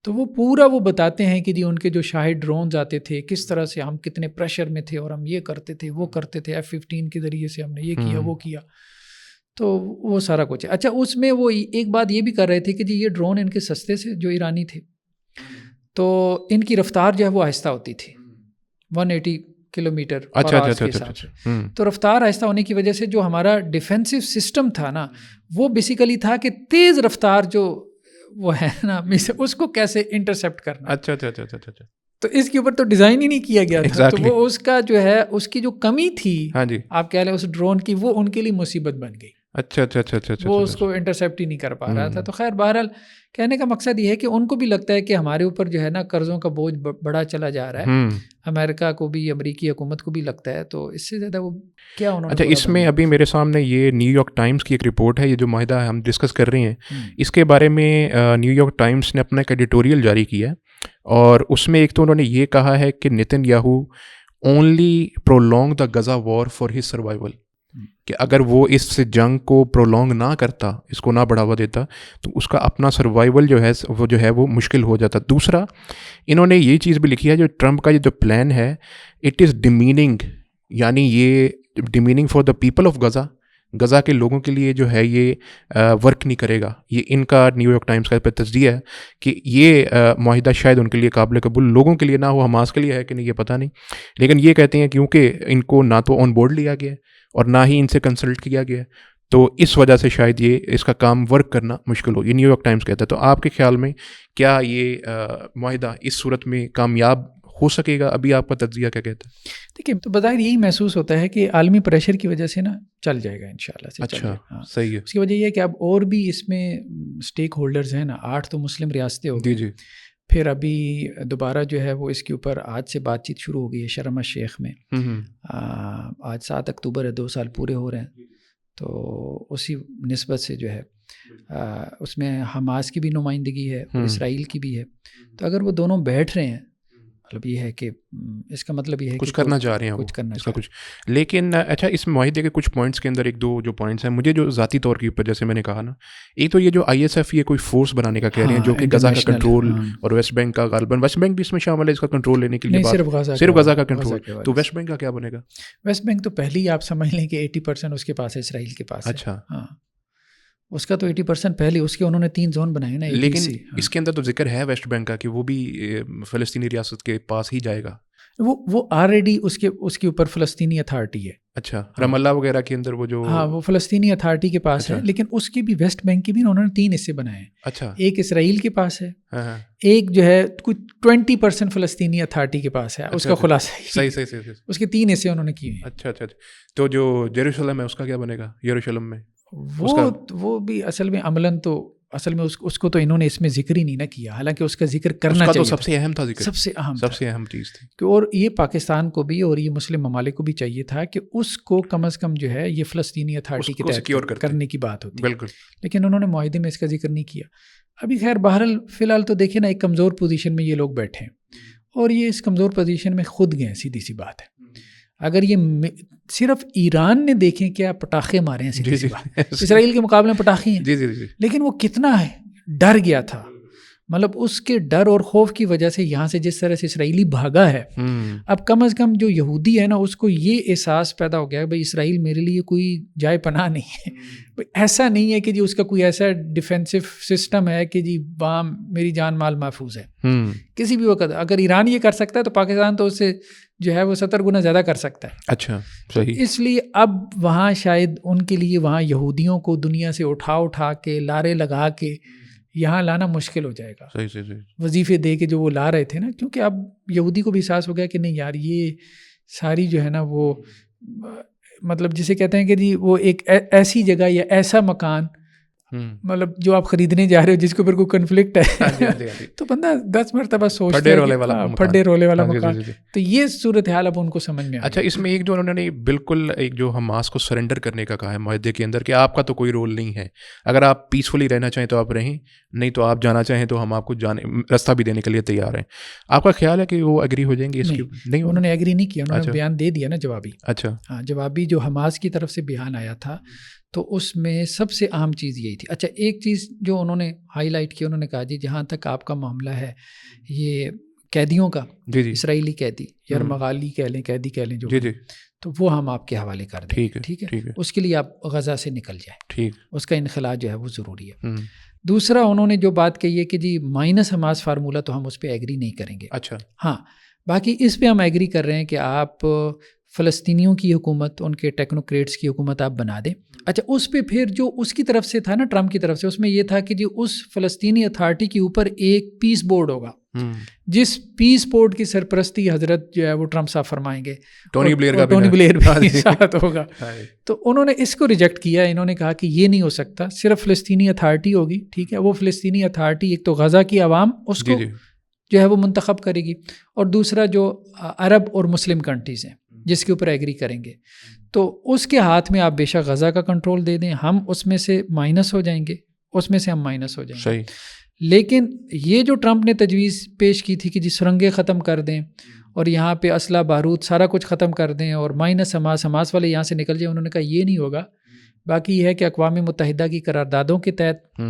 تو وہ پورا وہ بتاتے ہیں کہ جی ان کے جو شاہد ڈرونز آتے تھے کس طرح سے ہم کتنے پریشر میں تھے اور ہم یہ کرتے تھے وہ کرتے تھے, F-15 کے ذریعے سے ہم نے یہ کیا وہ کیا. تو وہ سارا کچھ ہے. اچھا اس میں وہ ایک بات یہ بھی کر رہے تھے کہ جی یہ ڈرون ان کے سستے سے جو ایرانی تھے تو ان کی رفتار جو ہے وہ آہستہ ہوتی تھی 180 کلومیٹر پر آور کے حساب سے. تو رفتار آہستہ ہونے کی وجہ سے جو ہمارا ڈیفینسو سسٹم تھا نا وہ بیسیکلی تھا کہ تیز رفتار جو وہ ہے نا اس کو کیسے انٹرسیپٹ کرنا. اچھا, تو اس کے اوپر تو ڈیزائن ہی نہیں کیا گیا تھا. تو وہ اس کا جو ہے اس کی جو کمی تھی آپ کہہ لیں اس ڈرون کی, وہ ان کے لیے مصیبت بن گئی. اچھا, وہ اس کو انٹرسیپٹ ہی نہیں کر پا رہا تھا. تو خیر بہرحال کہنے کا مقصد یہ ہے کہ ان کو بھی لگتا ہے کہ ہمارے اوپر جو ہے نا قرضوں کا بوجھ بڑا چلا جا رہا ہے. امریکہ کو بھی, امریکی حکومت کو بھی لگتا ہے. تو اس سے زیادہ وہ کیا انہوں نے. اچھا, اس میں ابھی میرے سامنے یہ نیو یارک ٹائمز کی ایک رپورٹ ہے, یہ جو معاہدہ ہم ڈسکس کر رہے ہیں اس کے بارے میں نیو یارک ٹائمز نے اپنا ایک ایڈیٹوریل جاری کیا ہے, اور اس میں ایک تو انہوں نے یہ کہا ہے کہ Netanyahu only prolong the Gaza war for his survival, کہ اگر وہ اس جنگ کو پرولونگ نہ کرتا, اس کو نہ بڑھاوا دیتا, تو اس کا اپنا سروائیول جو ہے وہ مشکل ہو جاتا. دوسرا انہوں نے یہ چیز بھی لکھی ہے جو ٹرمپ کا یہ جو پلان ہے اٹ از ڈیمیننگ, یعنی یہ demeaning for the people of Gaza کے لوگوں کے لیے جو ہے یہ ورک نہیں کرے گا. یہ ان کا نیو یارک ٹائمز کا پہ تجزیہ ہے کہ یہ معاہدہ شاید ان کے لیے قابل قبول لوگوں کے لیے نہ ہو, حماس کے لیے ہے کہ نہیں یہ پتہ نہیں, لیکن یہ کہتے ہیں کیونکہ ان کو نہ تو آن بورڈ لیا گیا ہے اور نہ ہی ان سے کنسلٹ کیا گیا ہے, تو اس وجہ سے شاید یہ اس کا کام ورک کرنا مشکل ہو. یہ نیو یارک ٹائمز کہتا ہے. تو آپ کے خیال میں کیا یہ معاہدہ اس صورت میں کامیاب ہو سکے گا؟ ابھی آپ کا تجزیہ کیا کہتا ہے؟ دیکھیے تو بظاہر یہی محسوس ہوتا ہے کہ عالمی پریشر کی وجہ سے نا چل جائے گا انشاءاللہ سے. اچھا, صحیح ہے. اس کی وجہ یہ ہے کہ اب اور بھی اس میں اسٹیک ہولڈرز ہیں نا, 8 تو مسلم ریاستیں ہو گئی. جی. پھر ابھی دوبارہ جو ہے وہ اس کے اوپر آج سے بات چیت شروع ہو گئی ہے شرم الشیخ میں. آج 7 اکتوبر ہے, 2 سال پورے ہو رہے ہیں. تو اسی نسبت سے جو ہے اس میں حماس کی بھی نمائندگی ہے اور اسرائیل کی بھی ہے. تو اگر وہ دونوں بیٹھ رہے ہیں مطلب یہ ہے کہ اس کا مطلب یہ ہے کچھ کرنا چاہ رہے ہیں, کچھ کرنا چاہ رہے ہیں. لیکن اچھا اس معاہدے کے کچھ پوائنٹس کے اندر ایک دو جو پوائنٹس ہیں مجھے جو ذاتی طور کے اوپر جیسے میں نے کہا نا, ایک تو یہ جو ISF یہ کوئی فورس بنانے کا کہہ رہے ہیں جو کہ غزہ کا کنٹرول اور ویسٹ بینک کا, غالباً ویسٹ بینک بھی اس میں شامل ہے اس کا کنٹرول لینے کے لیے, صرف غزہ کا کنٹرول. تو ویسٹ بینک کا کیا بنے گا؟ ویسٹ بینک تو پہلے ہی آپ سمجھ لیں کہ 80% اس کے پاس ہے, اسرائیل کے پاس. اچھا, ہاں اس کا تو 80% پہلے, اس کے انہوں نے 3 زون بنائے نا. لیکن اس کے اندر تو ذکر ہے ویسٹ بینک کا کہ وہ بھی فلسطینی ریاست کے پاس ہی جائے گا. وہ آلریڈی اس کے اوپر فلسطینی اتھارٹی ہے. اچھا, رام اللہ وغیرہ کے اندر وہ جو وہ فلسطینی اتھارٹی کے پاس ہے, لیکن اس کے بھی ویسٹ بینک کے بھی انہوں نے 3 حصے بنائے ہیں. اچھا, ایک اسرائیل کے پاس ہے, ایک جو ہے کچھ 20% فلسطینی اتھارٹی کے پاس ہے. اس کا خلاصہ صحیح اس کے 3 حصے انہوں نے کیے ہیں. اچھا, تو جو یروشلم ہے اس کا کیا بنے گا؟ یروشلم میں وہ بھی اصل میں عملاً تو اصل میں اس کو تو انہوں نے اس میں ذکر ہی نہیں نہ کیا، حالانکہ اس کا ذکر کرنا چاہیے، سب سے اہم تھا، ذکر سب سے اہم چیز تھی، اور یہ پاکستان کو بھی اور یہ مسلم ممالک کو بھی چاہیے تھا کہ اس کو کم از کم جو ہے یہ فلسطینی اتھارٹی کے تحت کرنے کی بات ہوتی، بالکل، لیکن انہوں نے معاہدے میں اس کا ذکر نہیں کیا۔ ابھی خیر بہرحال فی الحال تو دیکھیں نا، ایک کمزور پوزیشن میں یہ لوگ بیٹھے ہیں اور یہ اس کمزور پوزیشن میں خود گئے، سیدھی سی بات ہے۔ اگر یہ صرف ایران نے دیکھیں کیا پٹاخے مارے ہیں، سیدھی سی بات، اسرائیل کے مقابلے میں پٹاخے ہیں، لیکن وہ کتنا ڈر گیا تھا، مطلب اس کے ڈر اور خوف کی وجہ سے یہاں سے جس طرح سے اسرائیلی بھاگا ہے، اب کم از کم جو یہودی ہے نا اس کو یہ احساس پیدا ہو گیا ہے بھائی اسرائیل میرے لیے کوئی جائے پناہ نہیں ہے، ایسا نہیں ہے کہ جی اس کا کوئی ایسا ڈیفینسو سسٹم ہے کہ جی وہاں میری جان مال محفوظ ہے۔ کسی بھی وقت اگر ایران یہ کر سکتا ہے تو پاکستان تو اس سے جو ہے وہ 70 گنا زیادہ کر سکتا ہے۔ اچھا، صحیح۔ اس لیے اب وہاں شاید ان کے لیے وہاں یہودیوں کو دنیا سے اٹھا کے لارے لگا کے یہاں لانا مشکل ہو جائے گا، صحیح وظیفے دے کے جو وہ لا رہے تھے نا، کیونکہ اب یہودی کو بھی احساس ہو گیا کہ نہیں یار یہ ساری جو ہے نا وہ مطلب جسے کہتے ہیں کہ جی وہ ایک ایسی جگہ یا ایسا مکان مطلب جو آپ خریدنے جا رہے ہو جس کے اوپر کوئی کنفلکٹ ہے تو بندہ 10 مرتبہ سوچتا ہے پھڈے رولے والا مکان، تو یہ صورتحال اب ان کو سمجھ میں آ۔ اچھا، اس میں ایک جو انہوں نے بالکل ایک جو حماس کو سرنڈر کرنے کا کہا ہے معاہدے کے اندر کہ آپ کا تو کوئی رول نہیں ہے، اگر آپ پیسفلی رہنا چاہیں تو آپ رہیں، نہیں تو آپ جانا چاہیں تو ہم آپ کو راستہ بھی دینے کے لیے تیار ہیں۔ آپ کا خیال ہے کہ وہ ایگری ہو جائیں گے اس کی؟ نہیں، انہوں نے ایگری نہیں کیا، انہوں نے بیان دے دیا نا جوابی۔ اچھا، ہاں، جوابی جو حماس کی طرف سے بیان آیا تھا تو اس میں سب سے اہم چیز یہی تھی۔ اچھا، ایک چیز جو انہوں نے ہائی لائٹ کی، انہوں نے کہا جی جہاں تک آپ کا معاملہ ہے یہ قیدیوں کا، اسرائیلی قیدی یرمغالی کہہ لیں، قیدی کہہ لیں جو، تو وہ ہم آپ کے حوالے کر دیں گے، ٹھیک ہے، اس کے لیے آپ غزہ سے نکل جائیں، اس کا انخلاء جو ہے وہ ضروری ہے۔ دوسرا انہوں نے جو بات کہی ہے کہ جی مائنس حماس فارمولہ تو ہم اس پہ ایگری نہیں کریں گے۔ اچھا، ہاں، باقی اس پہ ہم ایگری کر رہے ہیں کہ آپ فلسطینیوں کی حکومت، ان کے ٹیکنوکریٹس کی حکومت آپ بنا دیں۔ اچھا، اس پہ پھر جو اس کی طرف سے تھا نا، ٹرمپ کی طرف سے، اس میں یہ تھا کہ جی اس فلسطینی اتھارٹی کے اوپر ایک پیس بورڈ ہوگا، جس پیس بورڈ کی سرپرستی حضرت جو ہے وہ ٹرمپ صاحب فرمائیں گے، ٹونی بلیئر بھی ساتھ ہوگا۔ تو انہوں نے اس کو ریجیکٹ کیا، انہوں نے کہا کہ یہ نہیں ہو سکتا، صرف فلسطینی اتھارٹی ہوگی، ٹھیک ہے، وہ فلسطینی اتھارٹی ایک تو غزہ کی عوام اس کو جو ہے وہ منتخب کرے گی، اور دوسرا جو عرب اور مسلم کنٹریز ہیں جس کے اوپر ایگری کریں گے، تو اس کے ہاتھ میں آپ بے شک غزہ کا کنٹرول دے دیں، ہم اس میں سے مائنس ہو جائیں گے، اس میں سے ہم مائنس ہو جائیں گے۔ صحیح۔ لیکن یہ جو ٹرمپ نے تجویز پیش کی تھی کہ جی سرنگیں ختم کر دیں اور یہاں پہ اسلحہ بارود سارا کچھ ختم کر دیں اور مائنس حماس والے یہاں سے نکل جائیں، انہوں نے کہا یہ نہیں ہوگا۔ باقی یہ ہے کہ اقوام متحدہ کی قراردادوں کے تحت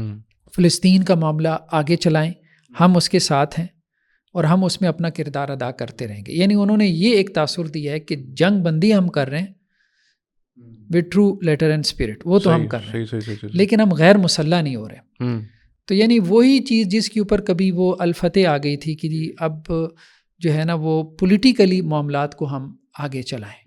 فلسطین کا معاملہ آگے چلائیں، ہم اس کے ساتھ ہیں اور ہم اس میں اپنا کردار ادا کرتے رہیں گے۔ یعنی انہوں نے یہ ایک تاثر دیا ہے کہ جنگ بندی ہم کر رہے ہیں with true letter and spirit, وہ تو ہم کر رہے ہیں، لیکن ہم غیر مسلح نہیں ہو رہے۔ تو یعنی وہی چیز جس کے اوپر کبھی وہ الفتح آ گئی تھی کہ جی اب جو ہے نا وہ پولیٹیکلی معاملات کو ہم آگے چلائیں،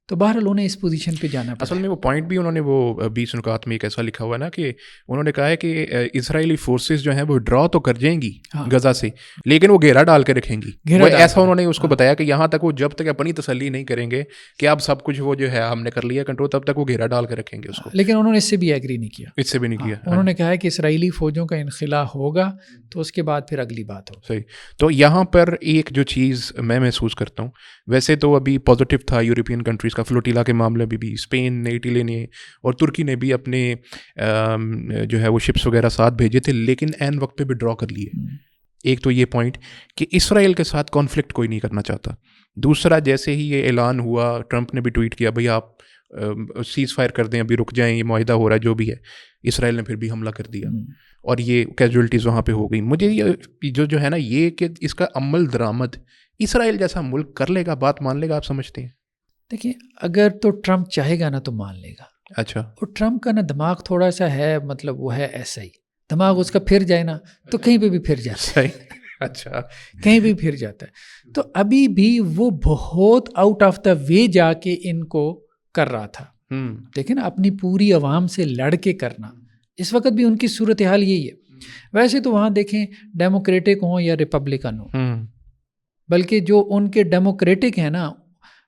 تو بہرحال انہیں اس پوزیشن پہ جانا پڑا۔ اصل میں وہ پوائنٹ بھی انہوں نے وہ 20 نکات میں ایک ایسا لکھا ہوا ہے نا کہ انہوں نے کہا ہے کہ اسرائیلی فورسز جو ہیں وہ ڈرا تو کر جائیں گی غزہ سے، لیکن وہ گھیرا ڈال کے رکھیں گی۔ ایسا انہوں نے اس کو بتایا کہ یہاں تک وہ جب تک اپنی تسلی نہیں کریں گے کہ اب سب کچھ وہ جو ہے ہم نے کر لیا کنٹرول، تب تک وہ گھیرا ڈال کے رکھیں گے اس کو۔ لیکن انہوں نے اس سے بھی ایگری نہیں کیا، اس سے بھی نہیں کیا۔ انہوں نے کہا ہے کہ اسرائیلی فوجوں کا انخلاء ہوگا تو اس کے بعد پھر اگلی بات ہو۔ صحیح۔ تو یہاں پر ایک جو چیز میں محسوس کرتا ہوں، ویسے تو ابھی پازیٹیو تھا یورپین کنٹریز کا فلوٹیلا کے معاملے میں بھی، اسپین نے، اٹلی نے اور ترکی نے بھی اپنے جو ہے وہ شپس وغیرہ ساتھ بھیجے تھے، لیکن عین وقت پہ بھی ڈرا کر لیے۔ ایک تو یہ پوائنٹ کہ اسرائیل کے ساتھ کانفلکٹ کوئی نہیں کرنا چاہتا۔ دوسرا، جیسے ہی یہ اعلان ہوا، ٹرمپ نے بھی ٹویٹ کیا بھائی آپ سیز فائر کر دیں، ابھی رک جائیں، یہ معاہدہ ہو رہا ہے جو بھی ہے۔ اسرائیل نے پھر بھی حملہ کر دیا اور یہ کیجولٹیز وہاں پہ ہو گئی۔ مجھے یہ جو ہے نا یہ کہ اس کا عمل درآمد اسرائیل جیسا ملک کر لے گا، بات مان لے گا، آپ سمجھتے ہیں؟ دیکھیں، اگر تو ٹرمپ چاہے گا نا تو مان لے گا۔ اچھا، اور ٹرمپ کا نا دماغ تھوڑا سا ہے، مطلب وہ ہے ایسا ہی، دماغ اس کا پھر جائے نا تو کہیں پہ بھی پھر جاتا ہے۔ اچھا، کہیں بھی پھر جاتا ہے۔ تو ابھی بھی وہ بہت آؤٹ آف دا وے جا کے ان کو کر رہا تھا، دیکھیں نا، اپنی پوری عوام سے لڑ کے کرنا۔ اس وقت بھی ان کی صورتحال یہی ہے۔ ویسے تو وہاں دیکھیں ڈیموکریٹک ہوں یا ریپبلکن ہوں، بلکہ جو ان کے ڈیموکریٹک ہیں نا،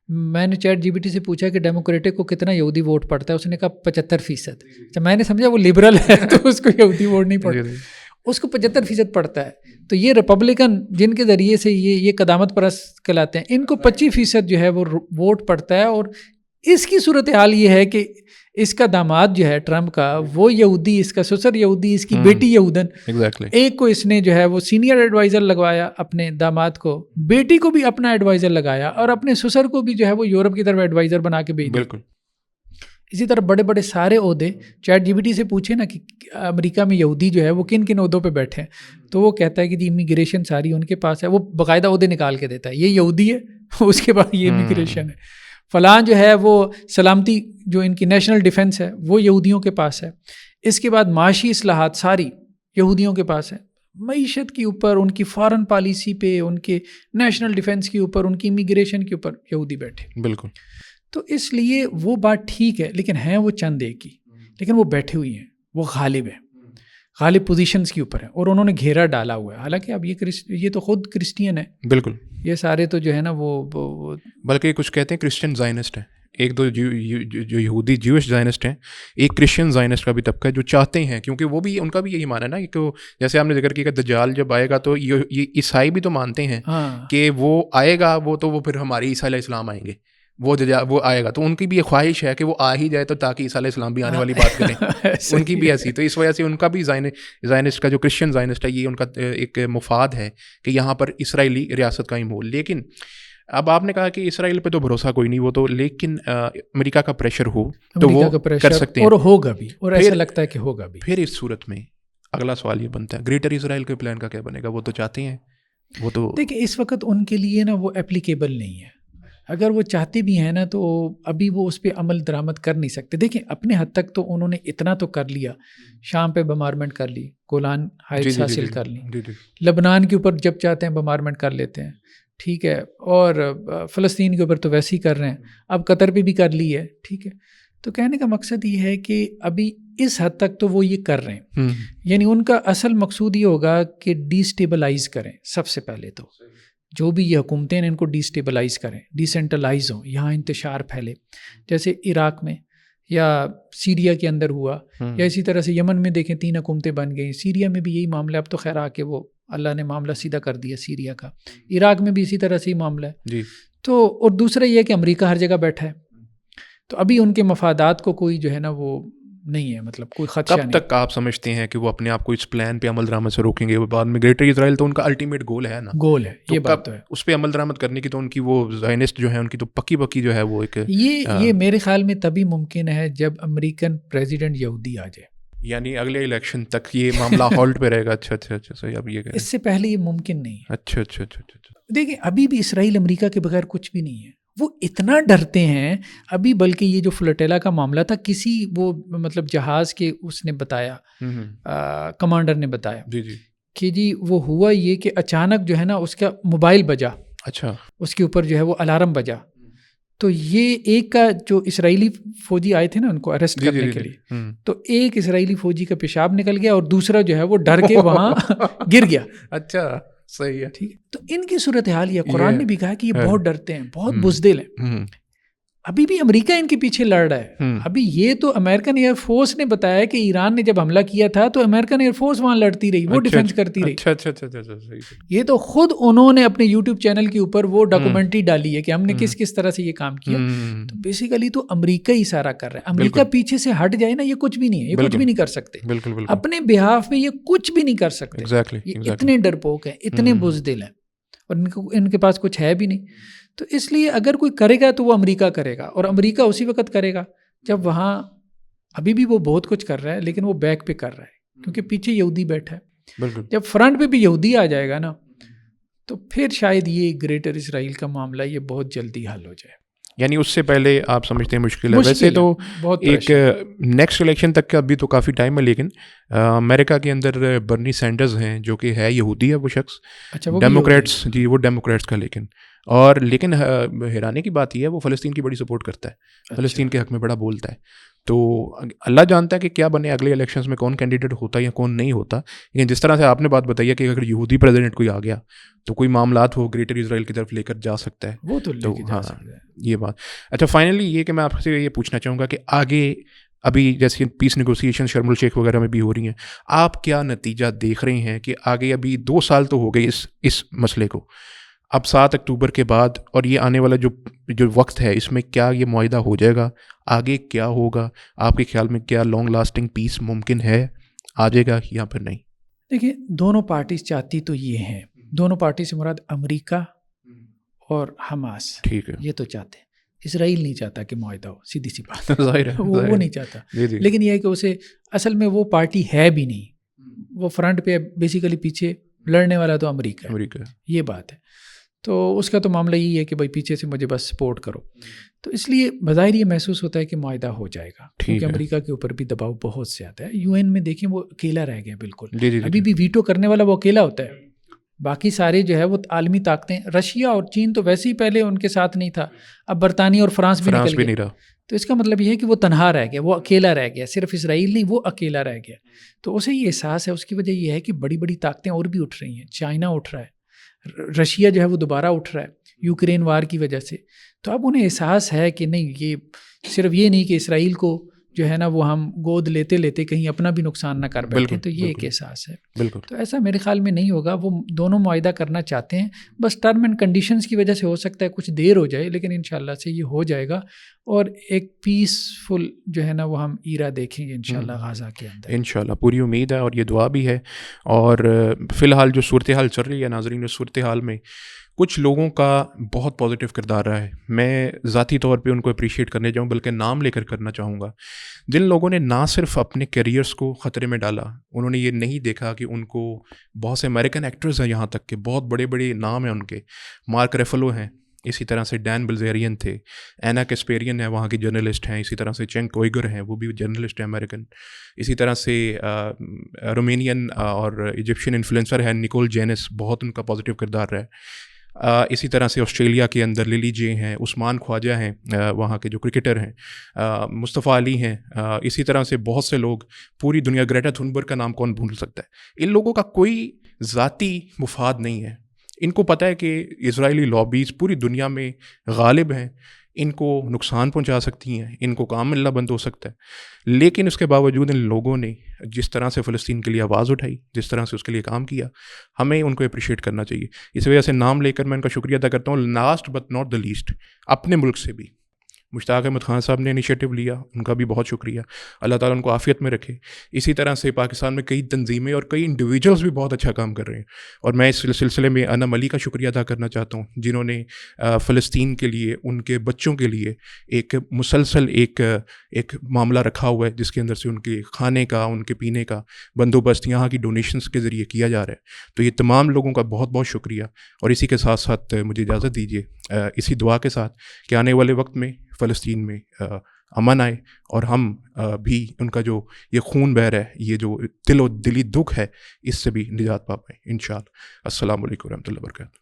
میں نے چیٹ GPT سے پوچھا کہ ڈیموکریٹک کو کتنا یہودی ووٹ پڑتا ہے, اس نے کہا 75%. اچھا میں نے سمجھا وہ لبرل ہے تو اس کو یہودی ووٹ نہیں پڑتا, اس کو 75% پڑتا ہے. تو یہ ریپبلکن جن کے ذریعے سے یہ قدامت پرست کہلاتے ہیں, ان کو 25% جو ہے وہ ووٹ پڑتا ہے. اور اس کی صورتحال یہ ہے کہ اس کا داماد جو ہے ٹرمپ کا وہ یہودی, اس کا سسر یہودی, اس کی بیٹی یہودن. ایک کو اس نے جو ہے وہ سینئر ایڈوائزر لگوایا اپنے داماد کو, بیٹی کو بھی اپنا ایڈوائزر لگایا, اور اپنے سسر کو بھی جو ہے وہ یورپ کی طرف ایڈوائزر بنا کے بھیج دیا. اسی طرح بڑے بڑے سارے عہدے چیٹ GPT سے پوچھے نا کہ امریکہ میں یہودی جو ہے وہ کن کن عہدوں پہ بیٹھے ہیں, تو وہ کہتا ہے کہ جی امیگریشن ساری ان کے پاس ہے. وہ باقاعدہ عہدے نکال کے دیتا ہے, یہ یہودی ہے, اس کے بعد یہ امیگریشن ہے. فلاں جو ہے وہ سلامتی جو ان کی نیشنل ڈیفنس ہے وہ یہودیوں کے پاس ہے. اس کے بعد معاشی اصلاحات ساری یہودیوں کے پاس ہے. معیشت کے اوپر, ان کی فارن پالیسی پہ, ان کے نیشنل ڈیفنس کے اوپر, ان کی امیگریشن کے اوپر یہودی بیٹھے. بالکل. تو اس لیے وہ بات ٹھیک ہے, لیکن ہیں وہ چند ایک کی, لیکن وہ بیٹھے ہوئی ہیں, وہ غالب ہیں, غالب پوزیشنز کے اوپر ہیں, اور انہوں نے گھیرا ڈالا ہوا ہے. حالانکہ اب یہ تو خود کرسچین ہے. بالکل. یہ سارے تو جو ہے نا وہ بلکہ کچھ کہتے ہیں کرسچن زائنسٹ ہیں, ایک دو جو یہودی جیوش زائنسٹ ہیں, ایک کرسچن زائنسٹ کا بھی طبقہ ہے جو چاہتے ہیں, کیونکہ وہ بھی ان کا بھی یہی ماننا ہے نا کہ جیسے آپ نے ذکر کیا کہ دجال جب آئے گا تو یہ عیسائی بھی تو مانتے ہیں کہ وہ آئے گا, وہ تو وہ پھر ہماری عیسیٰ علیہ السلام آئیں گے, وہ آئے گا. تو ان کی بھی یہ خواہش ہے کہ وہ آ ہی جائے تو تاکہ عیسیٰ علیہ السلام بھی آنے والی بات کریں. ان کی بھی ایسی, تو اس وجہ سے ان کا بھی زائنسٹ کا جو کرسچن زائنسٹ ہے یہ ان کا ایک مفاد ہے کہ یہاں پر اسرائیلی ریاست قائم ہو. لیکن اب آپ نے کہا کہ اسرائیل پہ تو بھروسہ کوئی نہیں, وہ تو لیکن امریکہ کا پریشر ہو تو وہ کر سکتے ہیں, اور ہوگا بھی, اور ایسا لگتا ہے کہ ہوگا بھی. پھر اس صورت میں اگلا سوال یہ بنتا ہے گریٹر اسرائیل کے پلان کا کیا بنے گا؟ وہ تو چاہتے ہیں, وہ تو دیکھیں اس وقت ان کے لیے نا وہ اپلیکیبل نہیں ہے. اگر وہ چاہتے بھی ہیں نا تو ابھی وہ اس پہ عمل درآمد کر نہیں سکتے. دیکھیں اپنے حد تک تو انہوں نے اتنا تو کر لیا, شام پہ بمبارمنٹ کر لی, گولان ہائٹس حاصل کر لی, لبنان کے اوپر جب چاہتے ہیں بمبارمنٹ کر لیتے ہیں, ٹھیک ہے, اور فلسطین کے اوپر تو ویسے ہی کر رہے ہیں, اب قطر پہ بھی کر لی ہے, ٹھیک ہے. تو کہنے کا مقصد یہ ہے کہ ابھی اس حد تک تو وہ یہ کر رہے ہیں, یعنی ان کا اصل مقصود یہ ہوگا کہ ڈی اسٹیبلائز کریں. سب سے پہلے تو جو بھی یہ حکومتیں ہیں ان کو ڈی اسٹیبلائز کریں, ڈی سینٹرلائز ہوں, یہاں انتشار پھیلے, جیسے عراق میں یا سیریا کے اندر ہوا, یا اسی طرح سے یمن میں دیکھیں 3 حکومتیں بن گئیں, سیریا میں بھی یہی معاملہ, اب تو خیر آ کے وہ اللہ نے معاملہ سیدھا کر دیا سیریا کا, عراق میں بھی اسی طرح سے ہی معاملہ ہے. تو اور دوسرا یہ ہے کہ امریکہ ہر جگہ بیٹھا ہے, تو ابھی ان کے مفادات کو کوئی جو ہے نا وہ نہیں ہے, مطلب کوئی خدشہ نہیں. کب تک آپ سمجھتے ہیں کہ وہ اپنے آپ کو اس پلان پہ عمل درآمد سے روکیں گے؟ بعد میں گریٹر اسرائیل تو ان کا الٹیمیٹ گول ہے نا, گول ہے, یہ بات تو ہے. اس پہ عمل درآمد کرنے کی تو ان کی وہ زائنسٹ جو ہے ان کی تو پکی جو ہے وہ ایک یہ میرے خیال میں تبھی ممکن ہے جب امریکن پریزیڈنٹ یہودی آ جائے, یعنی اگلے الیکشن تک یہ معاملہ ہولڈ پہ رہے گا. اچھا صحیح. اب یہ اس سے پہلے یہ ممکن نہیں ہے. اچھا. دیکھیں ابھی بھی اسرائیل امریکہ کے بغیر کچھ بھی نہیں ہے. وہ اتنا ڈرتے ہیں ابھی, بلکہ یہ جو فلوٹیلا کا معاملہ تھا, کسی وہ مطلب جہاز کے اس نے بتایا, کمانڈر نے بتایا کہ جی وہ ہوا یہ کہ اچانک جو ہے نا اس کا موبائل بجا, اچھا اس کے اوپر جو ہے وہ الارم بجا, تو یہ ایک کا جو اسرائیلی فوجی آئے تھے نا ان کو اریسٹ کرنے کے لیے, تو ایک اسرائیلی فوجی کا پیشاب نکل گیا اور دوسرا جو ہے وہ ڈر کے وہاں گر گیا. اچھا صحیح ہے, ٹھیک. تو ان کی صورتحال یہ, قرآن نے بھی کہا کہ یہ بہت ڈرتے ہیں, بہت بزدل ہیں. ابھی بھی امریکہ ان کے پیچھے لڑ رہا ہے. ابھی یہ تو امریکن ایئر فورس نے بتایا کہ ایران نے جب حملہ کیا تھا تو امریکن ایئر فورس وہاں لڑتی رہی, وہ ڈیفینس کرتی رہی. اچھا. یہ تو خود انہوں نے اپنے یوٹیوب چینل کے اوپر وہ ڈاکومنٹری ڈالی ہے کہ ہم نے کس طرح سے یہ کام کیا. تو بیسیکلی تو امریکہ ہی سارا کر رہا ہے. امریکہ پیچھے سے ہٹ جائے نا, یہ کچھ بھی نہیں ہے, یہ کچھ بھی نہیں کر سکتے اپنے بہاف میں, یہ کچھ بھی نہیں کر سکتے. یہ اتنے ڈرپوک ہیں, اتنے بزدل ہیں, اور ان کے پاس کچھ ہے بھی نہیں. تو اس لیے اگر کوئی کرے گا تو وہ امریکہ کرے گا, اور امریکہ اسی وقت کرے گا جب وہاں ابھی بھی وہ بہت کچھ کر رہا ہے لیکن وہ بیک پہ کر رہا ہے کیونکہ پیچھے یہودی بیٹھا ہے. جب فرنٹ پہ بھی یہودی آ جائے گا نا تو پھر شاید یہ گریٹر اسرائیل کا معاملہ یہ بہت جلدی حل ہو جائے. یعنی اس سے پہلے آپ سمجھتے ہیں مشکل ہے؟ ویسے تو ایک نیکسٹ الیکشن تک کا ابھی تو کافی ٹائم ہے, لیکن امریکہ کے اندر برنی سینڈرز ہیں جو کہ ہے یہودی ہے وہ شخص, ڈیموکریٹس, جی وہ ڈیموکریٹس کا, لیکن اور لیکن حیرانے کی بات یہ ہے وہ فلسطین کی بڑی سپورٹ کرتا ہے, فلسطین کے حق میں بڑا بولتا ہے. تو اللہ جانتا ہے کہ کیا بنے اگلے الیکشنز میں, کون کینڈیڈیٹ ہوتا ہے یا کون نہیں ہوتا. لیکن جس طرح سے آپ نے بات بتائی ہے کہ اگر یہودی پریزیڈنٹ کوئی آ گیا تو کوئی معاملات وہ گریٹر اسرائیل کی طرف لے کر جا سکتا ہے, وہ تو ہاں یہ بات. اچھا فائنلی یہ کہ میں آپ سے یہ پوچھنا چاہوں گا کہ آگے ابھی جیسے پیس نیگوسیشن شرم الشیخ وغیرہ میں بھی ہو رہی ہیں, آپ کیا نتیجہ دیکھ رہے ہیں کہ آگے ابھی 2 سال تو ہو گئے اس مسئلے کو, اب 7 اکتوبر کے بعد اور یہ آنے والا جو وقت ہے اس میں کیا یہ معاہدہ ہو جائے گا, آگے کیا ہوگا آپ کے خیال میں, کیا لانگ لاسٹنگ پیس ممکن ہے, آ جائے گا یا پھر نہیں؟ دیکھیے دونوں پارٹیز چاہتی تو یہ ہیں, دونوں پارٹی سے مراد امریکہ اور حماس, ٹھیک ہے, یہ تو چاہتے ہیں. اسرائیل نہیں چاہتا کہ معاہدہ ہو, سیدھی سی بات ہے, وہ نہیں چاہتا. لیکن یہ ہے کہ اسے اصل میں وہ پارٹی ہے بھی نہیں, وہ فرنٹ پہ بیسیکلی پیچھے لڑنے والا تو امریکہ ہے, یہ بات ہے. تو اس کا تو معاملہ یہی ہے کہ بھائی پیچھے سے مجھے بس سپورٹ کرو. تو اس لیے بظاہر یہ محسوس ہوتا ہے کہ معاہدہ ہو جائے گا, کیونکہ امریکہ کے اوپر بھی دباؤ بہت زیادہ ہے. UN میں دیکھیں وہ اکیلا رہ گیا بالکل, ابھی بھی ویٹو کرنے والا وہ اکیلا ہوتا ہے, باقی سارے جو ہے وہ عالمی طاقتیں, رشیا اور چین تو ویسے ہی پہلے ان کے ساتھ نہیں تھا, اب برطانیہ اور فرانس بھی نکل گیا. تو اس کا مطلب یہ ہے کہ وہ تنہا رہ گیا, وہ اکیلا رہ گیا, صرف اسرائیل نہیں وہ اکیلا رہ گیا. تو اسے یہ احساس ہے, اس کی وجہ یہ ہے کہ بڑی بڑی طاقتیں اور بھی اٹھ رہی ہیں, چائنا اٹھ رہا ہے, رشیا جو ہے وہ دوبارہ اٹھ رہا ہے یوکرین وار کی وجہ سے. تو اب انہیں احساس ہے کہ نہیں, یہ صرف یہ نہیں کہ اسرائیل کو جو ہے نا وہ ہم گود لیتے لیتے کہیں اپنا بھی نقصان نہ کر بیٹھیں. تو یہ ایک احساس ہے. بالکل. تو ایسا میرے خیال میں نہیں ہوگا, وہ دونوں معاہدہ کرنا چاہتے ہیں, بس ٹرم اینڈ کنڈیشنز کی وجہ سے ہو سکتا ہے کچھ دیر ہو جائے, لیکن انشاءاللہ سے یہ ہو جائے گا اور ایک پیسفل جو ہے نا وہ ہم ایرا دیکھیں گے انشاءاللہ غزہ کے اندر. انشاءاللہ پوری امید ہے اور یہ دعا بھی ہے. اور فی الحال جو صورتحال چل رہی ہے ناظرین, اس صورتحال میں کچھ لوگوں کا بہت پازیٹیو کردار رہا ہے. میں ذاتی طور پہ ان کو اپریشیٹ کرنے جاؤں بلکہ نام لے کر کرنا چاہوں گا. جن لوگوں نے نہ صرف اپنے کیریئرس کو خطرے میں ڈالا, انہوں نے یہ نہیں دیکھا کہ ان کو بہت سے امریکن ایکٹرز ہیں, یہاں تک کہ بہت بڑے بڑے نام ہیں ان کے, مارک ریفلو ہیں, اسی طرح سے ڈین بلزیرین تھے, اینا کیسپیرین ہے وہاں کی جرنلسٹ ہیں, اسی طرح سے چینگ کوئیگر ہیں وہ بھی جرنلسٹ ہیں امریکن, اسی طرح سے رومینین اور ایجپشین انفلوئنسر ہیں نکول جینس, بہت ان کا پازیٹیو کردار رہا ہے. اسی طرح سے آسٹریلیا کے اندر للی جے ہیں, عثمان خواجہ ہیں وہاں کے جو کرکٹر ہیں, مصطفیٰ علی ہیں, اسی طرح سے بہت سے لوگ, پوری دنیا, گریٹا تھنبرگ کا نام کون بھول سکتا ہے. ان لوگوں کا کوئی ذاتی مفاد نہیں ہے, ان کو پتہ ہے کہ اسرائیلی لابیز پوری دنیا میں غالب ہیں, ان کو نقصان پہنچا سکتی ہیں, ان کو کام ملنا بند ہو سکتا ہے. لیکن اس کے باوجود ان لوگوں نے جس طرح سے فلسطین کے لیے آواز اٹھائی, جس طرح سے اس کے لیے کام کیا, ہمیں ان کو اپریشیٹ کرنا چاہیے. اس وجہ سے نام لے کر میں ان کا شکریہ ادا کرتا ہوں. Last but not the least, اپنے ملک سے بھی مشتاق احمد خان صاحب نے انیشیٹو لیا, ان کا بھی بہت شکریہ, اللہ تعالیٰ ان کو عافیت میں رکھے. اسی طرح سے پاکستان میں کئی تنظیمیں اور کئی انڈیویجولس بھی بہت اچھا کام کر رہے ہیں, اور میں اس سلسلے میں انعم علی کا شکریہ ادا کرنا چاہتا ہوں, جنہوں نے فلسطین کے لیے, ان کے بچوں کے لیے ایک مسلسل ایک معاملہ رکھا ہوا ہے, جس کے اندر سے ان کے کھانے کا, ان کے پینے کا بندوبست یہاں کی ڈونیشنز کے ذریعے کیا جا رہا ہے. تو یہ تمام لوگوں کا بہت بہت شکریہ. اور اسی کے ساتھ ساتھ مجھے اجازت دیجیے اسی دعا کے ساتھ کہ آنے والے وقت میں فلسطین میں امن آئے, اور ہم بھی ان کا جو یہ خون بہہ رہا ہے, یہ جو دلی دکھ ہے, اس سے بھی نجات پا پائیں انشاءاللہ. السلام علیکم ورحمۃ اللہ وبرکاتہ.